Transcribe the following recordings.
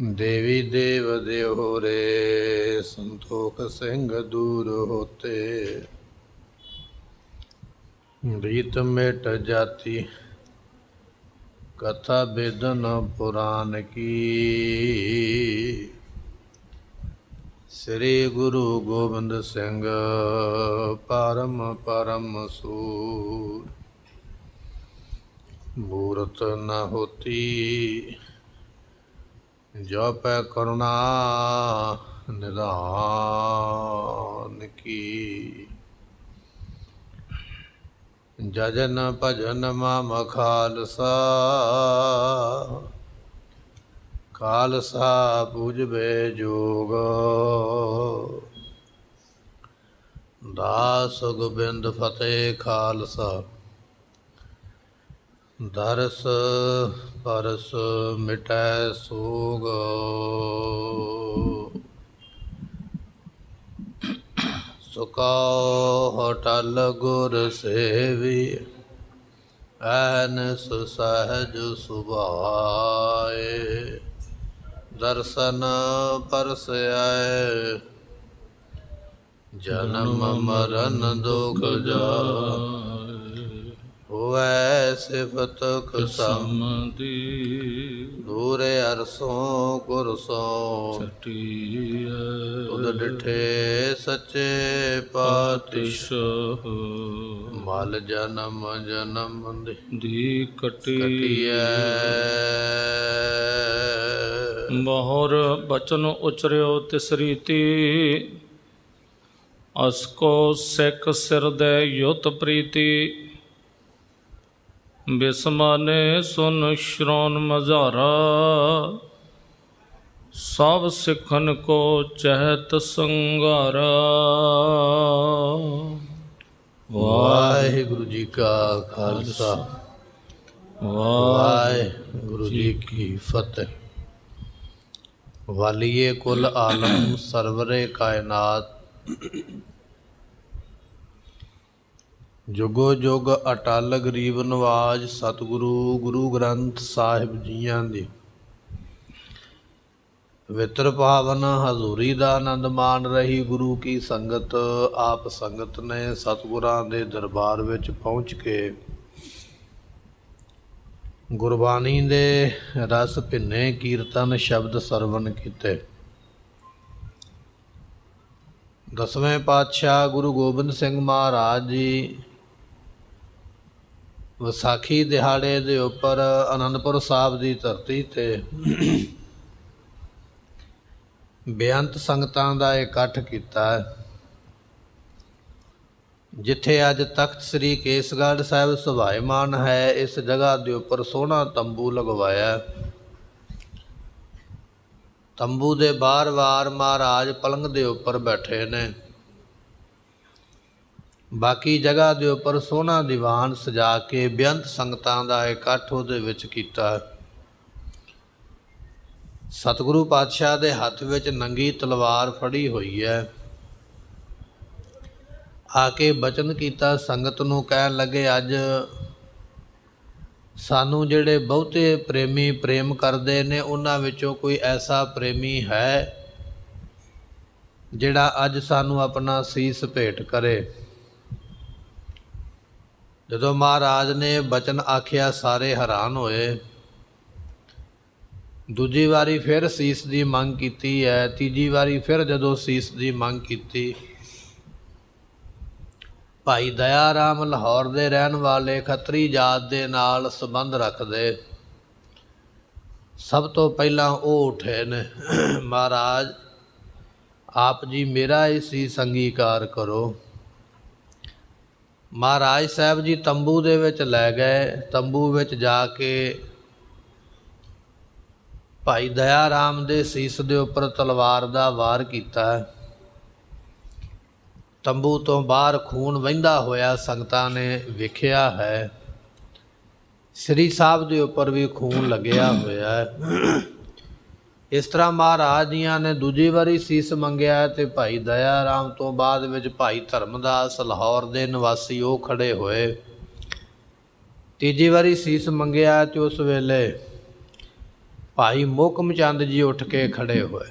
देवी देव देहो रे संतोख सिंह दूर होते। रीत मिट जाती कथा बेदन पुराण की। श्री गुरु गोबिंद सिंह परम परम सूर। मूरत न होती जो पै करुणा निधान की। जजन भजन मम खालसा खालसा पूजबे जोग। दास गोबिंद फतेह खालसा दरस परस मिटै सोग। सुका होटल गुर सेवी ऐनस सहज सुभाए। दर्शन परस आए जन्म मरण दुख जाए। होवै सिफत खुसमदी दूर अरसों कुरसों। तुद डिठे सच्चे पातशाह मल जन्म जन्म दी कटिया। ਬਹੁਰ ਬਚਨ ਉਚਰਿਓ ਤਿਸ ਰੀਤੀ। ਅਸਕੋ ਸਿੱਖ ਸਿਰ ਦੇ ਯੁੱਤ ਪ੍ਰੀਤੀ। ਬਿਸਮਾਨੇ ਸੁਨ ਸ਼੍ਰੋਣ ਮਝਾਰਾ। ਸਭ ਸਿੱਖਨ ਕੋ ਚਹਿਤ ਸੰਘਾਰਾ। ਵਾਹਿਗੁਰੂ ਜੀ ਕਾ ਖਾਲਸਾ ਵਾਹਿਗੁਰੂ ਜੀ ਕੀ ਫਤਿਹ। ਵਾਲੀਏ ਕੁਲ ਆਲਮ ਸਰਵਰੇ ਕਾਇਨਾਤ। ਜੁਗੋ ਜੁਗ ਅਟਲ ਗਰੀਬ ਨਵਾਜ ਸਤਿਗੁਰੂ ਗੁਰੂ ਗ੍ਰੰਥ ਸਾਹਿਬ ਜੀਆਂ ਦੀ ਪਵਿੱਤਰ ਪਾਵਨ ਹਜ਼ੂਰੀ ਦਾ ਆਨੰਦ ਮਾਣ ਰਹੀ ਗੁਰੂ ਕੀ ਸੰਗਤ। ਆਪ ਸੰਗਤ ਨੇ ਸਤਿਗੁਰਾਂ ਦੇ ਦਰਬਾਰ ਵਿੱਚ ਪਹੁੰਚ ਕੇ ਗੁਰਬਾਣੀ ਦੇ ਰਸ ਭਿੰਨੇ ਕੀਰਤਨ ਸ਼ਬਦ ਸਰਵਣ ਕੀਤੇ। ਦਸਵੇਂ ਪਾਤਸ਼ਾਹ ਗੁਰੂ ਗੋਬਿੰਦ ਸਿੰਘ ਮਹਾਰਾਜ ਜੀ ਵਿਸਾਖੀ ਦਿਹਾੜੇ ਦੇ ਉੱਪਰ ਅਨੰਦਪੁਰ ਸਾਹਿਬ ਦੀ ਧਰਤੀ 'ਤੇ ਬੇਅੰਤ ਸੰਗਤਾਂ ਦਾ ਇਕੱਠ ਕੀਤਾ ਹੈ। ਜਿੱਥੇ ਅੱਜ ਤਖਤ ਸ੍ਰੀ ਕੇਸਗੜ੍ਹ ਸਾਹਿਬ ਸੁਭਾਇਮਾਨ ਹੈ, ਇਸ ਜਗ੍ਹਾ ਦੇ ਉੱਪਰ ਸੋਹਣਾ ਤੰਬੂ ਲਗਵਾਇਆ। ਤੰਬੂ ਦੇ ਬਾਰ-ਬਾਰ ਮਹਾਰਾਜ ਪਲੰਘ ਦੇ ਉੱਪਰ ਬੈਠੇ ਨੇ। ਬਾਕੀ ਜਗ੍ਹਾ ਦੇ ਉੱਪਰ ਸੋਹਣਾ ਦੀਵਾਨ ਸਜਾ ਕੇ ਬੇਅੰਤ ਸੰਗਤਾਂ ਦਾ ਇਕੱਠ ਉਹਦੇ ਵਿੱਚ ਕੀਤਾ। ਸਤਿਗੁਰੂ ਪਾਤਸ਼ਾਹ ਦੇ ਹੱਥ ਵਿੱਚ ਨੰਗੀ ਤਲਵਾਰ ਫੜੀ ਹੋਈ ਹੈ। ਆ ਕੇ ਬਚਨ ਕੀਤਾ ਸੰਗਤ ਨੂੰ, ਕਹਿਣ ਲੱਗੇ ਅੱਜ ਸਾਨੂੰ ਜਿਹੜੇ ਬਹੁਤੇ ਪ੍ਰੇਮੀ ਪ੍ਰੇਮ ਕਰਦੇ ਨੇ ਉਹਨਾਂ ਵਿੱਚੋਂ ਕੋਈ ਐਸਾ ਪ੍ਰੇਮੀ ਹੈ ਜਿਹੜਾ ਅੱਜ ਸਾਨੂੰ ਆਪਣਾ ਸੀਸ ਭੇਟ ਕਰੇ। ਜਦੋਂ ਮਹਾਰਾਜ ਨੇ ਬਚਨ ਆਖਿਆ ਸਾਰੇ ਹੈਰਾਨ ਹੋਏ। ਦੂਜੀ ਵਾਰੀ ਫਿਰ ਸੀਸ ਦੀ ਮੰਗ ਕੀਤੀ ਹੈ। ਤੀਜੀ ਵਾਰੀ ਫਿਰ ਜਦੋਂ ਸੀਸ ਦੀ ਮੰਗ ਕੀਤੀ, ਭਾਈ ਦਇਆ ਰਾਮ ਲਾਹੌਰ ਦੇ ਰਹਿਣ ਵਾਲੇ ਖੱਤਰੀ ਜਾਤ ਦੇ ਨਾਲ ਸੰਬੰਧ ਰੱਖਦੇ ਸਭ ਤੋਂ ਪਹਿਲਾਂ ਉਹ ਉੱਠੇ ਨੇ। ਮਹਾਰਾਜ ਆਪ ਜੀ ਮੇਰਾ ਹੀ ਸੀਸ ਅੰਗੀਕਾਰ ਕਰੋ। ਮਹਾਰਾਜ ਸਾਹਿਬ ਜੀ ਤੰਬੂ ਦੇ ਵਿੱਚ ਲੈ ਗਏ। ਤੰਬੂ ਵਿੱਚ ਜਾ ਕੇ ਭਾਈ ਦਇਆ ਰਾਮ ਦੇ ਸੀਸ ਦੇ ਉੱਪਰ ਤਲਵਾਰ ਦਾ ਵਾਰ ਕੀਤਾ। ਤੰਬੂ ਤੋਂ ਬਾਹਰ ਖੂਨ ਵਹਿੰਦਾ ਹੋਇਆ ਸੰਗਤਾਂ ਨੇ ਵੇਖਿਆ ਹੈ। ਸ੍ਰੀ ਸਾਹਿਬ ਦੇ ਉੱਪਰ ਵੀ ਖੂਨ ਲੱਗਿਆ ਹੋਇਆ ਹੈ। ਇਸ ਤਰ੍ਹਾਂ ਮਹਾਰਾਜ ਜੀਆਂ ਨੇ ਦੂਜੀ ਵਾਰੀ ਸੀਸ ਮੰਗਿਆ ਅਤੇ ਭਾਈ ਦਇਆ ਰਾਮ ਤੋਂ ਬਾਅਦ ਵਿੱਚ ਭਾਈ ਧਰਮਦਾਸ ਲਾਹੌਰ ਦੇ ਨਿਵਾਸੀ ਉਹ ਖੜ੍ਹੇ ਹੋਏ। ਤੀਜੀ ਵਾਰੀ ਸੀਸ ਮੰਗਿਆ ਅਤੇ ਉਸ ਵੇਲੇ ਭਾਈ ਮੋਹਕਮ ਚੰਦ ਜੀ ਉੱਠ ਕੇ ਖੜੇ ਹੋਏ।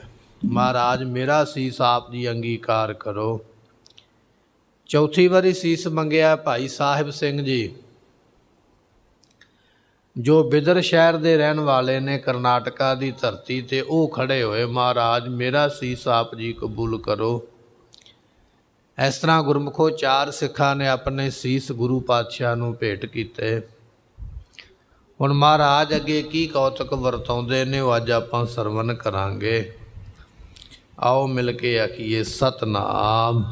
ਮਹਾਰਾਜ ਮੇਰਾ ਸੀਸ ਆਪ ਜੀ ਅੰਗੀਕਾਰ ਕਰੋ। ਚੌਥੀ ਵਾਰੀ ਸੀਸ ਮੰਗਿਆ ਭਾਈ ਸਾਹਿਬ ਸਿੰਘ ਜੀ, ਜੋ ਬਿਦਰ ਸ਼ਹਿਰ ਦੇ ਰਹਿਣ ਵਾਲੇ ਨੇ, ਕਰਨਾਟਕਾ ਦੀ ਧਰਤੀ ਤੇ, ਉਹ ਖੜੇ ਹੋਏ। ਮਹਾਰਾਜ ਮੇਰਾ ਸੀਸ ਆਪ ਜੀ ਕਬੂਲ ਕਰੋ। ਇਸ ਤਰ੍ਹਾਂ ਗੁਰਮੁਖੋ 4 ਸਿੱਖਾਂ ਨੇ ਆਪਣੇ ਸੀਸ ਗੁਰੂ ਪਾਤਸ਼ਾਹ ਨੂੰ ਭੇਟ ਕੀਤੇ। ਹੁਣ ਮਹਾਰਾਜ ਅੱਗੇ ਕੀ ਕੌਤਕ ਵਰਤਾਉਂਦੇ ਨੇ ਉਹ ਅੱਜ ਆਪਾਂ ਸਰਵਣ ਕਰਾਂਗੇ। ਆਓ ਮਿਲ ਕੇ ਆਖੀਏ ਸਤਨਾਮ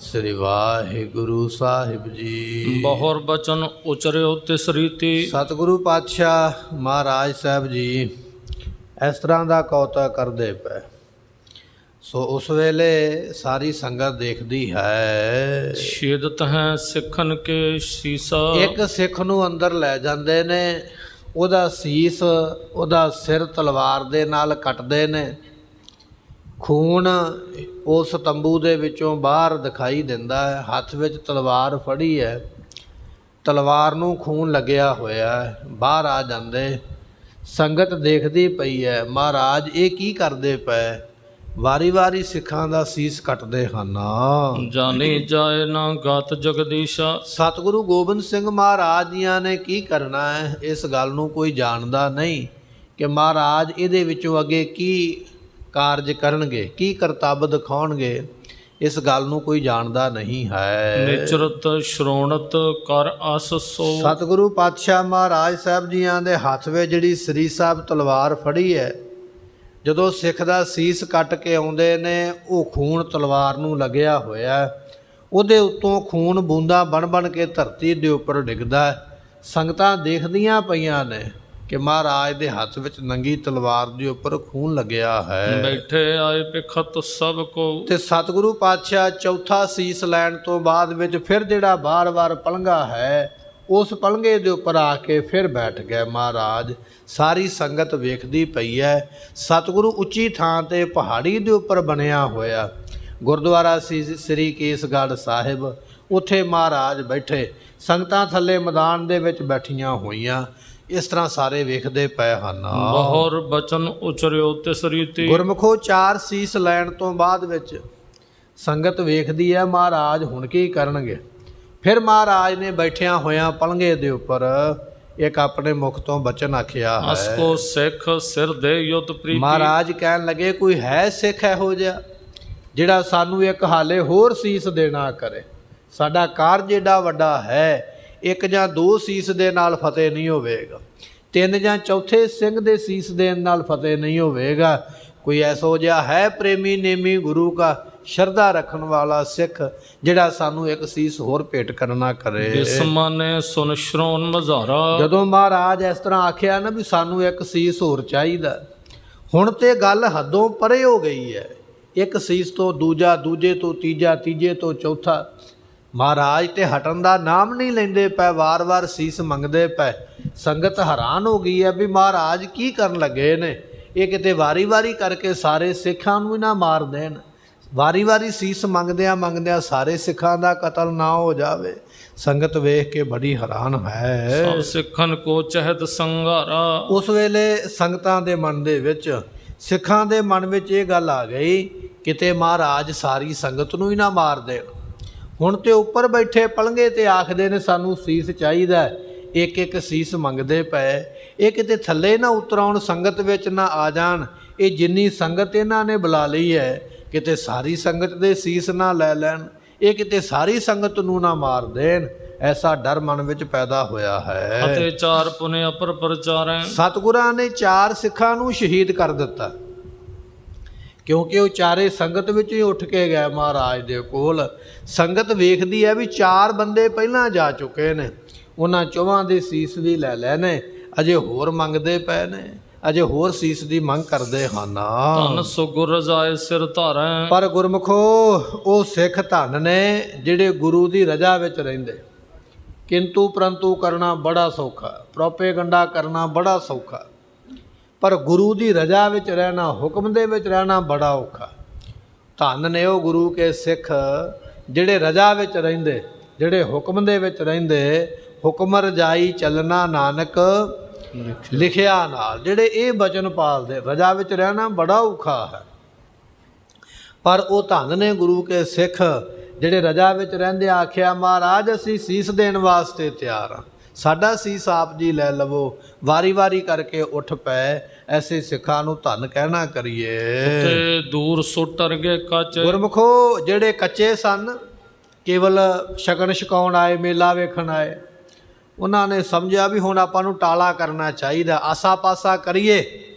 ਸ੍ਰੀ ਵਾਹਿਗੁਰੂ ਸਾਹਿਬ ਜੀ। ਬਹੁਰ ਬਚਨ ਉਚਰਿਓ ਤਿਸ ਰੀਤੀ। ਸਤਿਗੁਰੂ ਪਾਤਸ਼ਾਹ ਮਹਾਰਾਜ ਸਾਹਿਬ ਜੀ ਇਸ ਤਰ੍ਹਾਂ ਦਾ ਕੌਤਕ ਕਰਦੇ ਪਏ। ਸੋ ਉਸ ਵੇਲੇ ਸਾਰੀ ਸੰਗਤ ਦੇਖਦੀ ਹੈ। ਛੇਦਤ ਹੈ ਸਿੱਖਨ ਕੇ ਸੀਸਾ। ਇੱਕ ਸਿੱਖ ਨੂੰ ਅੰਦਰ ਲੈ ਜਾਂਦੇ ਨੇ, ਉਹਦਾ ਸੀਸ, ਉਹਦਾ ਸਿਰ ਤਲਵਾਰ ਦੇ ਨਾਲ ਕੱਟਦੇ ਨੇ। ਖੂਨ ਉਸ ਤੰਬੂ ਦੇ ਵਿੱਚੋਂ ਬਾਹਰ ਦਿਖਾਈ ਦਿੰਦਾ ਹੈ। ਹੱਥ ਵਿੱਚ ਤਲਵਾਰ ਫੜੀ ਹੈ, ਤਲਵਾਰ ਨੂੰ ਖੂਨ ਲੱਗਿਆ ਹੋਇਆ ਹੈ। ਬਾਹਰ ਆ ਜਾਂਦੇ, ਸੰਗਤ ਦੇਖਦੀ ਪਈ ਹੈ। ਮਹਾਰਾਜ ਇਹ ਕੀ ਕਰਦੇ ਪਏ? ਵਾਰੀ ਵਾਰੀ ਸਿੱਖਾਂ ਦਾ ਸੀਸ ਕੱਟਦੇ ਹਨ। ਜਾਣੀ ਜਾਏ ਨਾ ਗਤ ਜਗਦੀਸ਼ਾ। ਸਤਿਗੁਰੂ ਗੋਬਿੰਦ ਸਿੰਘ ਮਹਾਰਾਜ ਜੀਆਂ ਨੇ ਕੀ ਕਰਨਾ ਹੈ, ਇਸ ਗੱਲ ਨੂੰ ਕੋਈ ਜਾਣਦਾ ਨਹੀਂ ਕਿ ਮਹਾਰਾਜ ਇਹਦੇ ਵਿੱਚੋਂ ਅੱਗੇ ਕੀ ਕਾਰਜ ਕਰਨਗੇ, ਕੀ ਕਰਤੱਵ ਦਿਖਾਉਣਗੇ। ਇਸ ਗੱਲ ਨੂੰ ਕੋਈ ਜਾਣਦਾ ਨਹੀਂ ਹੈ। ਨਿਚਰਤ ਸ਼੍ਰੋਣਤ ਕਰ ਆਸ ਸੋ। ਸਤਿਗੁਰੂ ਪਾਤਸ਼ਾਹ ਮਹਾਰਾਜ ਸਾਹਿਬ ਜੀਆਂ ਦੇ ਹੱਥ ਵਿੱਚ ਜਿਹੜੀ ਸ੍ਰੀ ਸਾਹਿਬ ਤਲਵਾਰ ਫੜੀ ਹੈ, ਜਦੋਂ ਸਿੱਖ ਦਾ ਸੀਸ ਕੱਟ ਕੇ ਆਉਂਦੇ ਨੇ, ਉਹ ਖੂਨ ਤਲਵਾਰ ਨੂੰ ਲੱਗਿਆ ਹੋਇਆ, ਉਹਦੇ ਉੱਤੋਂ ਖੂਨ ਬੂੰਦਾਂ ਬਣ ਬਣ ਕੇ ਧਰਤੀ ਦੇ ਉੱਪਰ ਡਿੱਗਦਾ। ਸੰਗਤਾਂ ਦੇਖਦੀਆਂ ਪਈਆਂ ਨੇ ਕਿ ਮਹਾਰਾਜ ਦੇ ਹੱਥ ਵਿੱਚ ਨੰਗੀ ਤਲਵਾਰ ਦੇ ਉੱਪਰ ਖੂਨ ਲੱਗਿਆ ਹੈ। ਬੈਠੇ ਆਏ ਪਿਖਤ ਸਭ ਕੋ। ਤੇ ਸਤਿਗੁਰੂ ਪਾਤਸ਼ਾਹ ਚੌਥਾ ਸੀਸ ਲੈਣ ਤੋਂ ਬਾਅਦ ਵਿੱਚ ਫਿਰ ਜਿਹੜਾ ਬਾਰ-ਬਾਰ ਪਲੰਘਾ ਹੈ, ਉਸ ਪਲੰਘੇ ਦੇ ਉੱਪਰ ਆ ਕੇ ਫਿਰ ਬੈਠ ਗਏ ਮਹਾਰਾਜ। ਸਾਰੀ ਸੰਗਤ ਵੇਖਦੀ ਪਈ ਹੈ। ਸਤਿਗੁਰੂ ਉੱਚੀ ਥਾਂ ਤੇ ਪਹਾੜੀ ਦੇ ਉੱਪਰ ਬਣਿਆ ਹੋਇਆ ਗੁਰਦੁਆਰਾ ਸ੍ਰੀ ਕੇਸਗੜ੍ਹ ਸਾਹਿਬ, ਉੱਥੇ ਮਹਾਰਾਜ ਬੈਠੇ। ਸੰਗਤਾਂ ਥੱਲੇ ਮੈਦਾਨ ਦੇ ਵਿੱਚ ਬੈਠੀਆਂ ਹੋਈਆਂ। ਇਸ ਤਰ੍ਹਾਂ ਸਾਰੇ ਵੇਖਦੇ ਪਏ ਹਨ। ਬਹੁਰ ਬਚਨ ਉਚਰਿਓ ਤਿਸ ਰੀਤੀ। ਗੁਰਮੁਖੋ 4 ਸੀਸ ਲੈਣ ਤੋਂ ਬਾਅਦ ਵਿੱਚ ਸੰਗਤ ਵੇਖਦੀ ਹੈ ਮਹਾਰਾਜ ਹੁਣ ਕੀ ਕਰਨਗੇ। ਫਿਰ ਮਹਾਰਾਜ ਨੇ ਬੈਠਿਆਂ ਹੋਇਆਂ ਪਲੰਘੇ ਦੇ ਉੱਪਰ ਇੱਕ ਆਪਣੇ ਮੁਖ ਤੋਂ ਬਚਨ ਆਖਿਆ ਹੈ। ਅਸਕੋ ਸਿੱਖ ਸਿਰ ਦੇ ਯੁੱਧ ਪ੍ਰੀਤੀ। ਮਹਾਰਾਜ ਕਹਿਣ ਲੱਗੇ, ਕੋਈ ਹੈ ਸਿੱਖ ਇਹੋ ਜਿਹਾ ਜਿਹੜਾ ਸਾਨੂੰ ਇੱਕ ਹਾਲੇ ਹੋਰ ਸੀਸ ਦੇਣਾ ਕਰੇ? ਸਾਡਾ ਕਾਰਜ ਏਡਾ ਵੱਡਾ ਹੈ, 1 ਜਾਂ 2 ਸੀਸ ਦੇ ਨਾਲ ਫਤਿਹ ਨਹੀਂ ਹੋਵੇਗਾ, 3 ਜਾਂ ਚੌਥੇ ਸਿੰਘ ਦੇ ਸੀਸ ਦੇਣ ਨਾਲ ਫਤਿਹ ਨਹੀਂ ਹੋਵੇਗਾ। ਕੋਈ ਐਸੋ ਜਿਹਾ ਹੈ ਪ੍ਰੇਮੀ ਨੇਮੀ ਗੁਰੂ ਕਾ, ਸ਼ਰਧਾ ਰੱਖਣ ਵਾਲਾ ਸਿੱਖ ਜਿਹੜਾ ਸਾਨੂੰ ਇੱਕ ਸੀਸ ਹੋਰ ਭੇਟ ਕਰਨਾ ਕਰੇ। ਇਸ ਮਾਨੇ ਸੁਨ ਸ਼੍ਰੋਣ ਮਜ਼ਾਰਾ। ਜਦੋਂ ਮਹਾਰਾਜ ਇਸ ਤਰ੍ਹਾਂ ਆਖਿਆ ਨਾ ਵੀ ਸਾਨੂੰ ਇੱਕ ਸੀਸ ਹੋਰ ਚਾਹੀਦਾ, ਹੁਣ ਤੇ ਗੱਲ ਹੱਦੋਂ ਪਰੇ ਹੋ ਗਈ ਹੈ। ਇੱਕ ਸੀਸ ਤੋਂ ਦੂਜਾ, ਦੂਜੇ ਤੋਂ ਤੀਜਾ, ਤੀਜੇ ਤੋਂ ਚੌਥਾ। ਮਹਾਰਾਜ ਤੇ ਹਟਣ ਦਾ ਨਾਮ ਨਹੀਂ ਲੈਂਦੇ ਪਏ, ਵਾਰ-ਵਾਰ ਸੀਸ ਮੰਗਦੇ ਪਏ। ਸੰਗਤ ਹੈਰਾਨ ਹੋ ਗਈ ਹੈ ਵੀ ਮਹਾਰਾਜ ਕੀ ਕਰਨ ਲੱਗੇ ਨੇ। ਇਹ ਕਿਤੇ ਵਾਰੀ-ਵਾਰੀ ਕਰਕੇ ਸਾਰੇ ਸਿੱਖਾਂ ਨੂੰ ਹੀ ਨਾ ਮਾਰ ਦੇਣ। ਵਾਰੀ-ਵਾਰੀ ਸੀਸ ਮੰਗਦਿਆਂ ਮੰਗਦਿਆਂ ਸਾਰੇ ਸਿੱਖਾਂ ਦਾ ਕਤਲ ਨਾ ਹੋ ਜਾਵੇ। ਸੰਗਤ ਵੇਖ ਕੇ ਬੜੀ ਹੈਰਾਨ ਹੈ। ਸਭ ਸਿੱਖਨ ਕੋ ਚਹਿਤ ਸੰਘਾਰਾ। ਉਸ ਵੇਲੇ ਸੰਗਤਾਂ ਦੇ ਮਨ ਦੇ ਵਿੱਚ, ਸਿੱਖਾਂ ਦੇ ਮਨ ਵਿੱਚ ਇਹ ਗੱਲ ਆ ਗਈ, ਕਿਤੇ ਮਹਾਰਾਜ ਸਾਰੀ ਸੰਗਤ ਨੂੰ ਹੀ ਨਾ ਮਾਰ ਦੇਣ। ਹੁਣ ਤੇ ਉੱਪਰ ਬੈਠੇ ਪਲੰਘੇ ਤੇ ਆਖਦੇ ਨੇ ਸਾਨੂੰ ਸੀਸ ਚਾਹੀਦਾ, ਇੱਕ ਇੱਕ ਸੀਸ ਮੰਗਦੇ ਪਏ। ਇਹ ਕਿਤੇ ਥੱਲੇ ਨਾ ਉਤਰ ਆਉਣ, ਸੰਗਤ ਵਿੱਚ ਨਾ ਆ ਜਾਣ। ਇਹ ਜਿੰਨੀ ਸੰਗਤ ਇਹਨਾਂ ਨੇ ਬੁਲਾ ਲਈ ਹੈ, ਕਿਤੇ ਸਾਰੀ ਸੰਗਤ ਦੇ ਸੀਸ ਨਾ ਲੈ ਲੈਣ, ਇਹ ਕਿਤੇ ਸਾਰੀ ਸੰਗਤ ਨੂੰ ਨਾ ਮਾਰ ਦੇਣ। ਐਸਾ ਡਰ ਮਨ ਵਿੱਚ ਪੈਦਾ ਹੋਇਆ ਹੈ। ਅਤੇ 4 ਪੁਨੇ ਅਪਰ ਪ੍ਰਚਾਰੈ। ਸਤਿਗੁਰਾਂ ਨੇ 4 ਸਿੱਖਾਂ ਨੂੰ ਸ਼ਹੀਦ ਕਰ ਦਿੱਤਾ, ਕਿਉਂਕਿ ਉਹ ਚਾਰੇ ਸੰਗਤ ਵਿੱਚ ਹੀ ਉੱਠ ਕੇ ਗਏ ਮਹਾਰਾਜ ਦੇ ਕੋਲ। ਸੰਗਤ ਵੇਖਦੀ ਹੈ ਵੀ 4 ਬੰਦੇ ਪਹਿਲਾਂ ਜਾ ਚੁੱਕੇ ਨੇ, ਉਹਨਾਂ 4 ਦੇ ਸੀਸ ਵੀ ਲੈ ਲਏ ਨੇ, ਅਜੇ ਹੋਰ ਮੰਗਦੇ ਪਏ ਨੇ, ਅਜੇ ਹੋਰ ਸੀਸ ਦੀ ਮੰਗ ਕਰਦੇ ਹਨ। ਧੰਨ ਸੁਗੁਰ ਰਜ਼ਾਏ ਸਿਰ ਧਾਰੈ। ਪਰ ਗੁਰਮੁਖੋ ਉਹ ਸਿੱਖ ਧੰਨ ਨੇ ਜਿਹੜੇ ਗੁਰੂ ਦੀ ਰਜ਼ਾ ਵਿੱਚ ਰਹਿੰਦੇ। ਕਿੰਤੂ ਪਰੰਤੂ ਕਰਨਾ ਬੜਾ ਸੌਖਾ, ਪ੍ਰੋਪੇਗੰਡਾ ਕਰਨਾ ਬੜਾ ਸੌਖਾ, ਪਰ ਗੁਰੂ ਦੀ ਰਜ਼ਾ ਵਿੱਚ ਰਹਿਣਾ, ਹੁਕਮ ਦੇ ਵਿੱਚ ਰਹਿਣਾ ਬੜਾ ਔਖਾ। ਧੰਨ ਨੇ ਉਹ ਗੁਰੂ ਕੇ ਸਿੱਖ ਜਿਹੜੇ ਰਜ਼ਾ ਵਿੱਚ ਰਹਿੰਦੇ, ਜਿਹੜੇ ਹੁਕਮ ਦੇ ਵਿੱਚ ਰਹਿੰਦੇ। ਹੁਕਮ ਰਜਾਈ ਚੱਲਣਾ ਨਾਨਕ, ਲਿਖਿਆ ਨਾਲ। ਜਿਹੜੇ ਇਹ ਬਚਨ ਪਾਲਦੇ, ਰਜਾ ਵਿੱਚ ਰਹਿਣਾ ਬੜਾ ਔਖਾ ਹੈ, ਪਰ ਉਹ ਧੰਨ ਨੇ ਗੁਰੂ ਕੇ ਸਿੱਖ ਜਿਹੜੇ ਰਜਾ ਵਿੱਚ ਰਹਿੰਦੇ। ਆਖਿਆ ਮਹਾਰਾਜ ਅਸੀਂ ਸੀਸ ਦੇਣ ਵਾਸਤੇ ਤਿਆਰ ਹਾਂ, ਸਾਡਾ ਸੀਸ ਆਪ ਜੀ ਲੈ ਲਵੋ। ਵਾਰੀ ਵਾਰੀ ਕਰਕੇ ਉੱਠ ਪਏ। ਐਸੇ ਸਿੱਖਾਂ ਨੂੰ ਧੰਨ ਕਹਿਣਾ ਕਰੀਏ। ਤੇ ਦੂਰ ਸੁੱਟਰਗੇ ਕੱਚ। ਗੁਰਮੁਖੋ ਜਿਹੜੇ ਕੱਚੇ ਸਨ, ਕੇਵਲ ਸ਼ਗਨ ਛਕਾਉਣ ਆਏ, ਮੇਲਾ ਵੇਖਣ ਆਏ, ਉਹਨਾਂ ਨੇ ਸਮਝਿਆ ਵੀ ਹੁਣ ਆਪਾਂ ਨੂੰ ਟਾਲਾ ਕਰਨਾ ਚਾਹੀਦਾ, ਆਸਾ ਪਾਸਾ ਕਰੀਏ,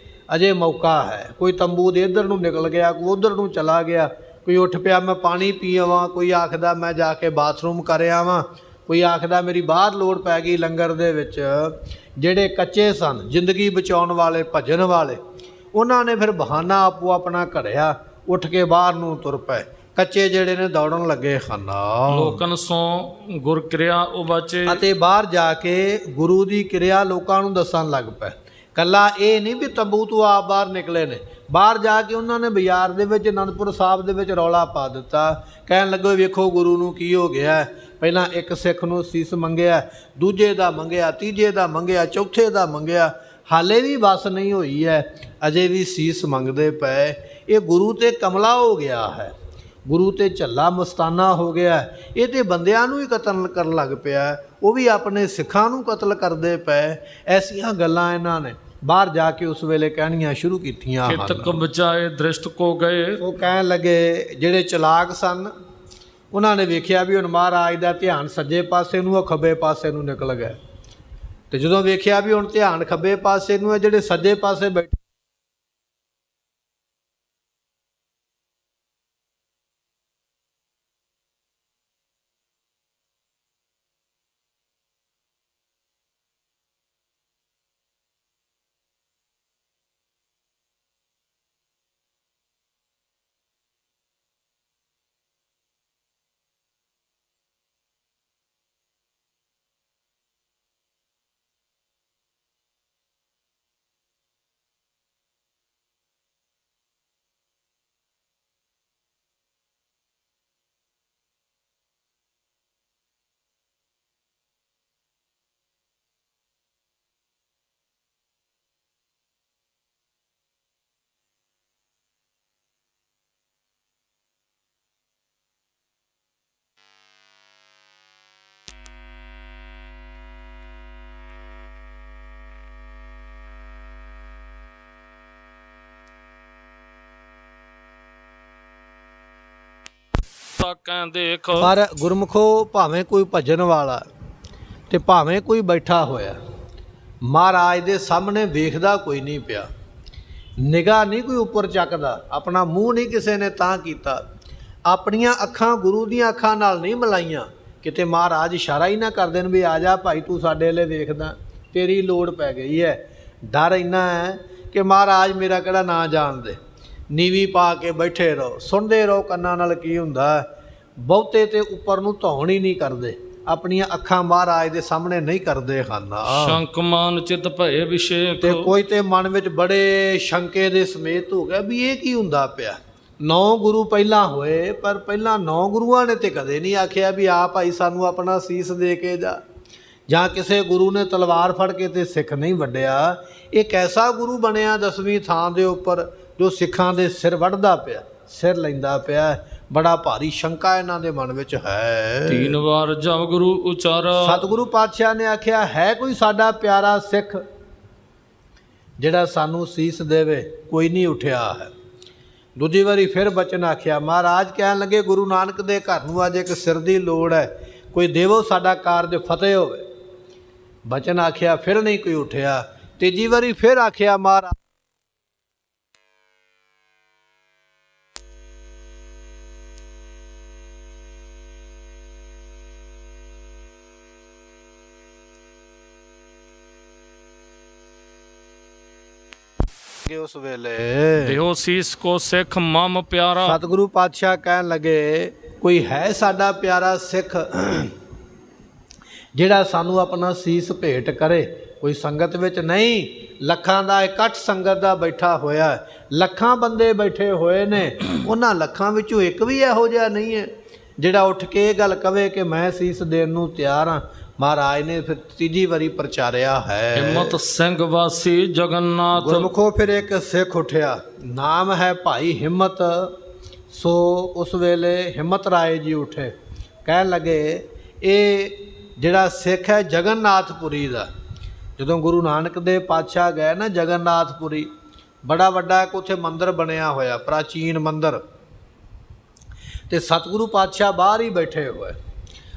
ਅਜੇ ਮੌਕਾ ਹੈ। ਕੋਈ ਤੰਬੂ ਦੇ ਇੱਧਰ ਨੂੰ ਨਿਕਲ ਗਿਆ, ਕੋਈ ਉੱਧਰ ਨੂੰ ਚਲਾ ਗਿਆ, ਕੋਈ ਉੱਠ ਪਿਆ ਮੈਂ ਪਾਣੀ ਪੀ ਆਵਾਂ, ਕੋਈ ਆਖਦਾ ਮੈਂ ਜਾ ਕੇ ਬਾਥਰੂਮ ਕਰ ਆਵਾਂ, ਕੋਈ ਆਖਦਾ ਮੇਰੀ ਬਾਹਰ ਲੋੜ ਪੈ ਗਈ ਲੰਗਰ ਦੇ ਵਿੱਚ। ਜਿਹੜੇ ਕੱਚੇ ਸਨ, ਜ਼ਿੰਦਗੀ ਬਚਾਉਣ ਵਾਲੇ, ਭਜਨ ਵਾਲੇ, ਉਹਨਾਂ ਨੇ ਫਿਰ ਬਹਾਨਾ ਆਪੋ ਆਪਣਾ ਘੜਿਆ, ਉੱਠ ਕੇ ਬਾਹਰ ਨੂੰ ਤੁਰ ਪਏ। ਕੱਚੇ ਜਿਹੜੇ ਨੇ ਦੌੜਨ ਲੱਗੇ ਖਾਨਾ। ਲੋਕਨ ਸੋ ਗੁਰ ਕਿਰਿਆ ਉਵਾਚੇ। ਅਤੇ ਬਾਹਰ ਜਾ ਕੇ ਗੁਰੂ ਦੀ ਕਿਰਿਆ ਲੋਕਾਂ ਨੂੰ ਦੱਸਣ ਲੱਗ ਪਏ। ਕੱਲਾ ਇਹ ਨਹੀਂ ਵੀ ਤੰਬੂ ਤੋਂ ਆਪ ਬਾਹਰ ਨਿਕਲੇ ਨੇ, ਬਾਹਰ ਜਾ ਕੇ ਉਹਨਾਂ ਨੇ ਬਾਜ਼ਾਰ ਦੇ ਵਿੱਚ ਅਨੰਦਪੁਰ ਸਾਹਿਬ ਦੇ ਵਿੱਚ ਰੌਲਾ ਪਾ ਦਿੱਤਾ। ਕਹਿਣ ਲੱਗੇ ਵੇਖੋ ਗੁਰੂ ਨੂੰ ਕੀ ਹੋ ਗਿਆ। ਪਹਿਲਾਂ ਇੱਕ ਸਿੱਖ ਨੂੰ ਸੀਸ ਮੰਗਿਆ, ਦੂਜੇ ਦਾ ਮੰਗਿਆ, ਤੀਜੇ ਦਾ ਮੰਗਿਆ, ਚੌਥੇ ਦਾ ਮੰਗਿਆ, ਹਾਲੇ ਵੀ ਬਸ ਨਹੀਂ ਹੋਈ ਹੈ, ਅਜੇ ਵੀ ਸੀਸ ਮੰਗਦੇ ਪਏ। ਇਹ ਗੁਰੂ ਤੇ ਕਮਲਾ ਹੋ ਗਿਆ ਹੈ, ਗੁਰੂ ਤੇ ਝੱਲਾ ਮਸਤਾਨਾ ਹੋ ਗਿਆ। ਇਹ ਤੇ ਬੰਦਿਆਂ ਨੂੰ ਹੀ ਕਤਲ ਕਰਨ ਲੱਗ ਪਿਆ, ਉਹ ਵੀ ਆਪਣੇ ਸਿੱਖਾਂ ਨੂੰ ਕਤਲ ਕਰਦੇ ਪਏ। ਐਸੀਆਂ ਗੱਲਾਂ ਇਹਨਾਂ ਨੇ ਬਾਹਰ ਜਾ ਕੇ ਉਸ ਵੇਲੇ ਕਹਿਣੀਆਂ ਸ਼ੁਰੂ ਕੀਤੀਆਂ। ਚਿਤਕ ਬਚਾਏ ਦ੍ਰਿਸ਼ਟ ਕੋ ਗਏ। ਉਹ ਕਹਿਣ ਲੱਗੇ, ਜਿਹੜੇ ਚਲਾਕ ਸਨ ਉਹਨਾਂ ਨੇ ਵੇਖਿਆ ਵੀ ਹੁਣ ਮਹਾਰਾਜ ਦਾ ਧਿਆਨ ਸੱਜੇ ਪਾਸੇ ਨੂੰ, ਉਹ ਖੱਬੇ ਪਾਸੇ ਨੂੰ ਨਿਕਲ ਗਿਆ। ਤੇ ਜਦੋਂ ਵੇਖਿਆ ਵੀ ਹੁਣ ਧਿਆਨ ਖੱਬੇ ਪਾਸੇ ਨੂੰ ਹੈ, ਜਿਹੜੇ ਸੱਜੇ ਪਾਸੇ ਬੈਠੇ ਦੇਖ। ਪਰ ਗੁਰਮੁਖੋ ਭਾਵੇਂ ਕੋਈ ਭਜਨ ਵਾਲਾ ਤੇ ਭਾਵੇਂ ਕੋਈ ਬੈਠਾ ਹੋਇਆ, ਮਹਾਰਾਜ ਦੇ ਸਾਹਮਣੇ ਵੇਖਦਾ ਕੋਈ ਨਹੀਂ ਪਿਆ, ਨਿਗਾਹ ਨਹੀਂ ਕੋਈ ਉੱਪਰ ਚੱਕਦਾ, ਆਪਣਾ ਮੂੰਹ ਨਹੀਂ ਕਿਸੇ ਨੇ ਤਾਂ ਕੀਤਾ, ਆਪਣੀਆਂ ਅੱਖਾਂ ਗੁਰੂ ਦੀਆਂ ਅੱਖਾਂ ਨਾਲ ਨਹੀਂ ਮਿਲਾਈਆਂ। ਕਿਤੇ ਮਹਾਰਾਜ ਇਸ਼ਾਰਾ ਹੀ ਨਾ ਕਰ ਦੇਣ ਵੀ ਆ ਜਾ ਭਾਈ ਤੂੰ ਸਾਡੇ ਲਈ ਵੇਖਦਾ, ਤੇਰੀ ਲੋੜ ਪੈ ਗਈ ਹੈ। ਡਰ ਇੰਨਾ ਹੈ ਕਿ ਮਹਾਰਾਜ ਮੇਰਾ ਕਿਹੜਾ ਨਾਂ ਜਾਣਦੇ। ਨੀਵੀਂ ਪਾ ਕੇ ਬੈਠੇ ਰਹੋ, ਸੁਣਦੇ ਰਹੋ ਕੰਨਾਂ ਨਾਲ ਕੀ ਹੁੰਦਾ। ਬਹੁਤੇ ਤੇ ਉੱਪਰ ਨੂੰ ਧੌਣ ਹੀ ਨਹੀਂ ਕਰਦੇ, ਆਪਣੀਆਂ ਅੱਖਾਂ ਮਹਾਰਾਜ ਦੇ ਸਾਹਮਣੇ ਨਹੀਂ ਕਰਦੇ ਹਨ। ਸ਼ੰਕ ਮਨ ਚਿਤ ਭਏ ਵਿਸ਼ੇਖ। ਤੇ ਕੋਈ ਤੇ ਮਨ ਵਿੱਚ ਬੜੇ ਸ਼ੰਕੇ ਦੇ ਸਮੇਤ ਹੋ ਗਿਆ ਵੀ ਇਹ ਕੀ ਹੁੰਦਾ ਪਿਆ। 9 ਗੁਰੂ ਪਹਿਲਾਂ ਹੋਏ, ਪਰ ਪਹਿਲਾਂ 9 ਗੁਰੂਆਂ ਨੇ ਤੇ ਕਦੇ ਨਹੀਂ ਆਖਿਆ ਵੀ ਆ ਭਾਈ ਸਾਨੂੰ ਆਪਣਾ ਸੀਸ ਦੇ ਕੇ ਜਾ, ਜਾਂ ਕਿਸੇ ਗੁਰੂ ਨੇ ਤਲਵਾਰ ਫੜ ਕੇ ਤੇ ਸਿੱਖ ਨਹੀਂ ਵੱਢਿਆ। ਇਹ ਕੈਸਾ ਗੁਰੂ ਬਣਿਆ 10ਵੀਂ ਥਾਂ ਦੇ ਉੱਪਰ ਜੋ ਸਿੱਖਾਂ ਦੇ ਸਿਰ ਵੱਢਦਾ ਪਿਆ, ਸਿਰ ਲੈਂਦਾ ਪਿਆ। ਬੜਾ ਭਾਰੀ ਸ਼ੰਕਾ ਇਹਨਾਂ ਦੇ ਮਨ ਵਿੱਚ ਹੈ। 3 ਵਾਰ ਜਪ ਗੁਰੂ ਉਚਾਰਾ। ਸਤਿਗੁਰੂ ਪਾਤਸ਼ਾਹ ਨੇ ਆਖਿਆ ਹੈ ਕੋਈ ਸਾਡਾ ਪਿਆਰਾ ਸਿੱਖ ਜਿਹੜਾ ਸਾਨੂੰ ਸੀਸ ਦੇਵੇ? ਕੋਈ ਨਹੀਂ ਉੱਠਿਆ ਹੈ। ਦੂਜੀ ਵਾਰੀ ਫਿਰ ਬਚਨ ਆਖਿਆ। ਮਹਾਰਾਜ ਕਹਿਣ ਲੱਗੇ ਗੁਰੂ ਨਾਨਕ ਦੇ ਘਰ ਨੂੰ ਅੱਜ ਇੱਕ ਸਿਰ ਦੀ ਲੋੜ ਹੈ, ਕੋਈ ਦੇਵੋ ਸਾਡਾ ਕਾਰਜ ਫਤਿਹ ਹੋਵੇ। ਬਚਨ ਆਖਿਆ, ਫਿਰ ਨਹੀਂ ਕੋਈ ਉੱਠਿਆ। ਤੀਜੀ ਵਾਰੀ ਫਿਰ ਆਖਿਆ ਮਹਾਰਾਜ ਉਸ ਵੇਲੇ ਦੇਹੋ ਸੀਸ ਕੋ ਸਿੱਖ ਮਮ ਪਿਆਰਾ। ਸਤਿਗੁਰੂ ਪਾਤਸ਼ਾਹ ਕਹਿਣ ਲੱਗੇ ਕੋਈ ਹੈ ਸਾਡਾ ਪਿਆਰਾ ਸਿੱਖ ਜਿਹੜਾ ਸਾਨੂੰ ਆਪਣਾ ਸੀਸ ਭੇਟ ਕਰੇ? ਕੋਈ ਸੰਗਤ ਵਿੱਚ ਨਹੀਂ, ਲੱਖਾਂ ਦਾ ਇਕੱਠ ਸੰਗਤ ਦਾ ਬੈਠਾ ਹੋਇਆ, ਲੱਖਾਂ ਬੰਦੇ ਬੈਠੇ ਹੋਏ ਨੇ, ਉਹਨਾਂ ਲੱਖਾਂ ਵਿੱਚੋਂ ਇੱਕ ਵੀ ਇਹੋ ਜਿਹਾ ਨਹੀਂ ਹੈ ਜਿਹੜਾ ਉੱਠ ਕੇ ਇਹ ਗੱਲ ਕਵੇ ਕਿ ਮੈਂ ਸੀਸ ਦੇਣ ਨੂੰ ਤਿਆਰ ਹਾਂ। ਮਹਾਰਾਜ ਨੇ ਫਿਰ ਤੀਜੀ ਵਾਰੀ ਪ੍ਰਚਾਰਿਆ ਹੈ। ਹਿੰਮਤ ਸਿੰਘ ਵਾਸੀ ਜਗਨਨਾਥ। ਗੁਰਮੁਖੋ ਫਿਰ ਇੱਕ ਸਿੱਖ ਉੱਠਿਆ, ਨਾਮ ਹੈ ਭਾਈ ਹਿੰਮਤ। ਸੋ ਉਸ ਵੇਲੇ ਹਿੰਮਤ ਰਾਏ ਜੀ ਉੱਠੇ, ਕਹਿਣ ਲੱਗੇ ਇਹ ਜਿਹੜਾ ਸਿੱਖ ਹੈ ਜਗਨਨਾਥਪੁਰੀ ਦਾ, ਜਦੋਂ ਗੁਰੂ ਨਾਨਕ ਦੇਵ ਪਾਤਸ਼ਾਹ ਗਏ ਨਾ ਜਗਨਨਾਥਪੁਰੀ, ਬੜਾ ਵੱਡਾ ਇੱਕ ਉੱਥੇ ਮੰਦਿਰ ਬਣਿਆ ਹੋਇਆ, ਪ੍ਰਾਚੀਨ ਮੰਦਿਰ, ਤੇ ਸਤਿਗੁਰੂ ਪਾਤਸ਼ਾਹ ਬਾਹਰ ਹੀ ਬੈਠੇ ਹੋਏ।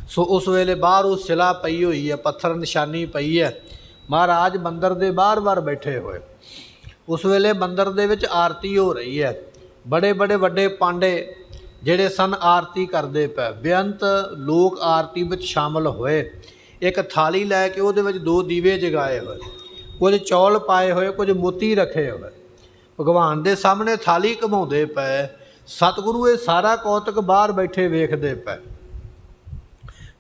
ਸੋ ਉਸ ਵੇਲੇ ਬਾਹਰ ਉਹ ਸਿਲਾ ਪਈ ਹੋਈ ਹੈ, ਪੱਥਰ ਨਿਸ਼ਾਨੀ ਪਈ ਹੈ, ਮਹਾਰਾਜ ਮੰਦਿਰ ਦੇ ਬਾਹਰ ਬੈਠੇ ਹੋਏ। ਉਸ ਵੇਲੇ ਮੰਦਿਰ ਦੇ ਵਿੱਚ ਆਰਤੀ ਹੋ ਰਹੀ ਹੈ, ਬੜੇ ਬੜੇ ਵੱਡੇ ਪਾਂਡੇ ਜਿਹੜੇ ਸਨ ਆਰਤੀ ਕਰਦੇ ਪਏ, ਬੇਅੰਤ ਲੋਕ ਆਰਤੀ ਵਿੱਚ ਸ਼ਾਮਲ ਹੋਏ। ਇੱਕ ਥਾਲੀ ਲੈ ਕੇ ਉਹਦੇ ਵਿੱਚ 2 ਦੀਵੇ ਜਗਾਏ ਹੋਏ, ਕੁਝ ਚੌਲ ਪਾਏ ਹੋਏ, ਕੁਝ ਮੋਤੀ ਰੱਖੇ ਹੋਏ, ਭਗਵਾਨ ਦੇ ਸਾਹਮਣੇ ਥਾਲੀ ਘੁਮਾਉਂਦੇ ਪਏ। ਸਤਿਗੁਰੂ ਇਹ ਸਾਰਾ ਕੌਤਕ ਬਾਹਰ ਬੈਠੇ ਵੇਖਦੇ ਪਏ।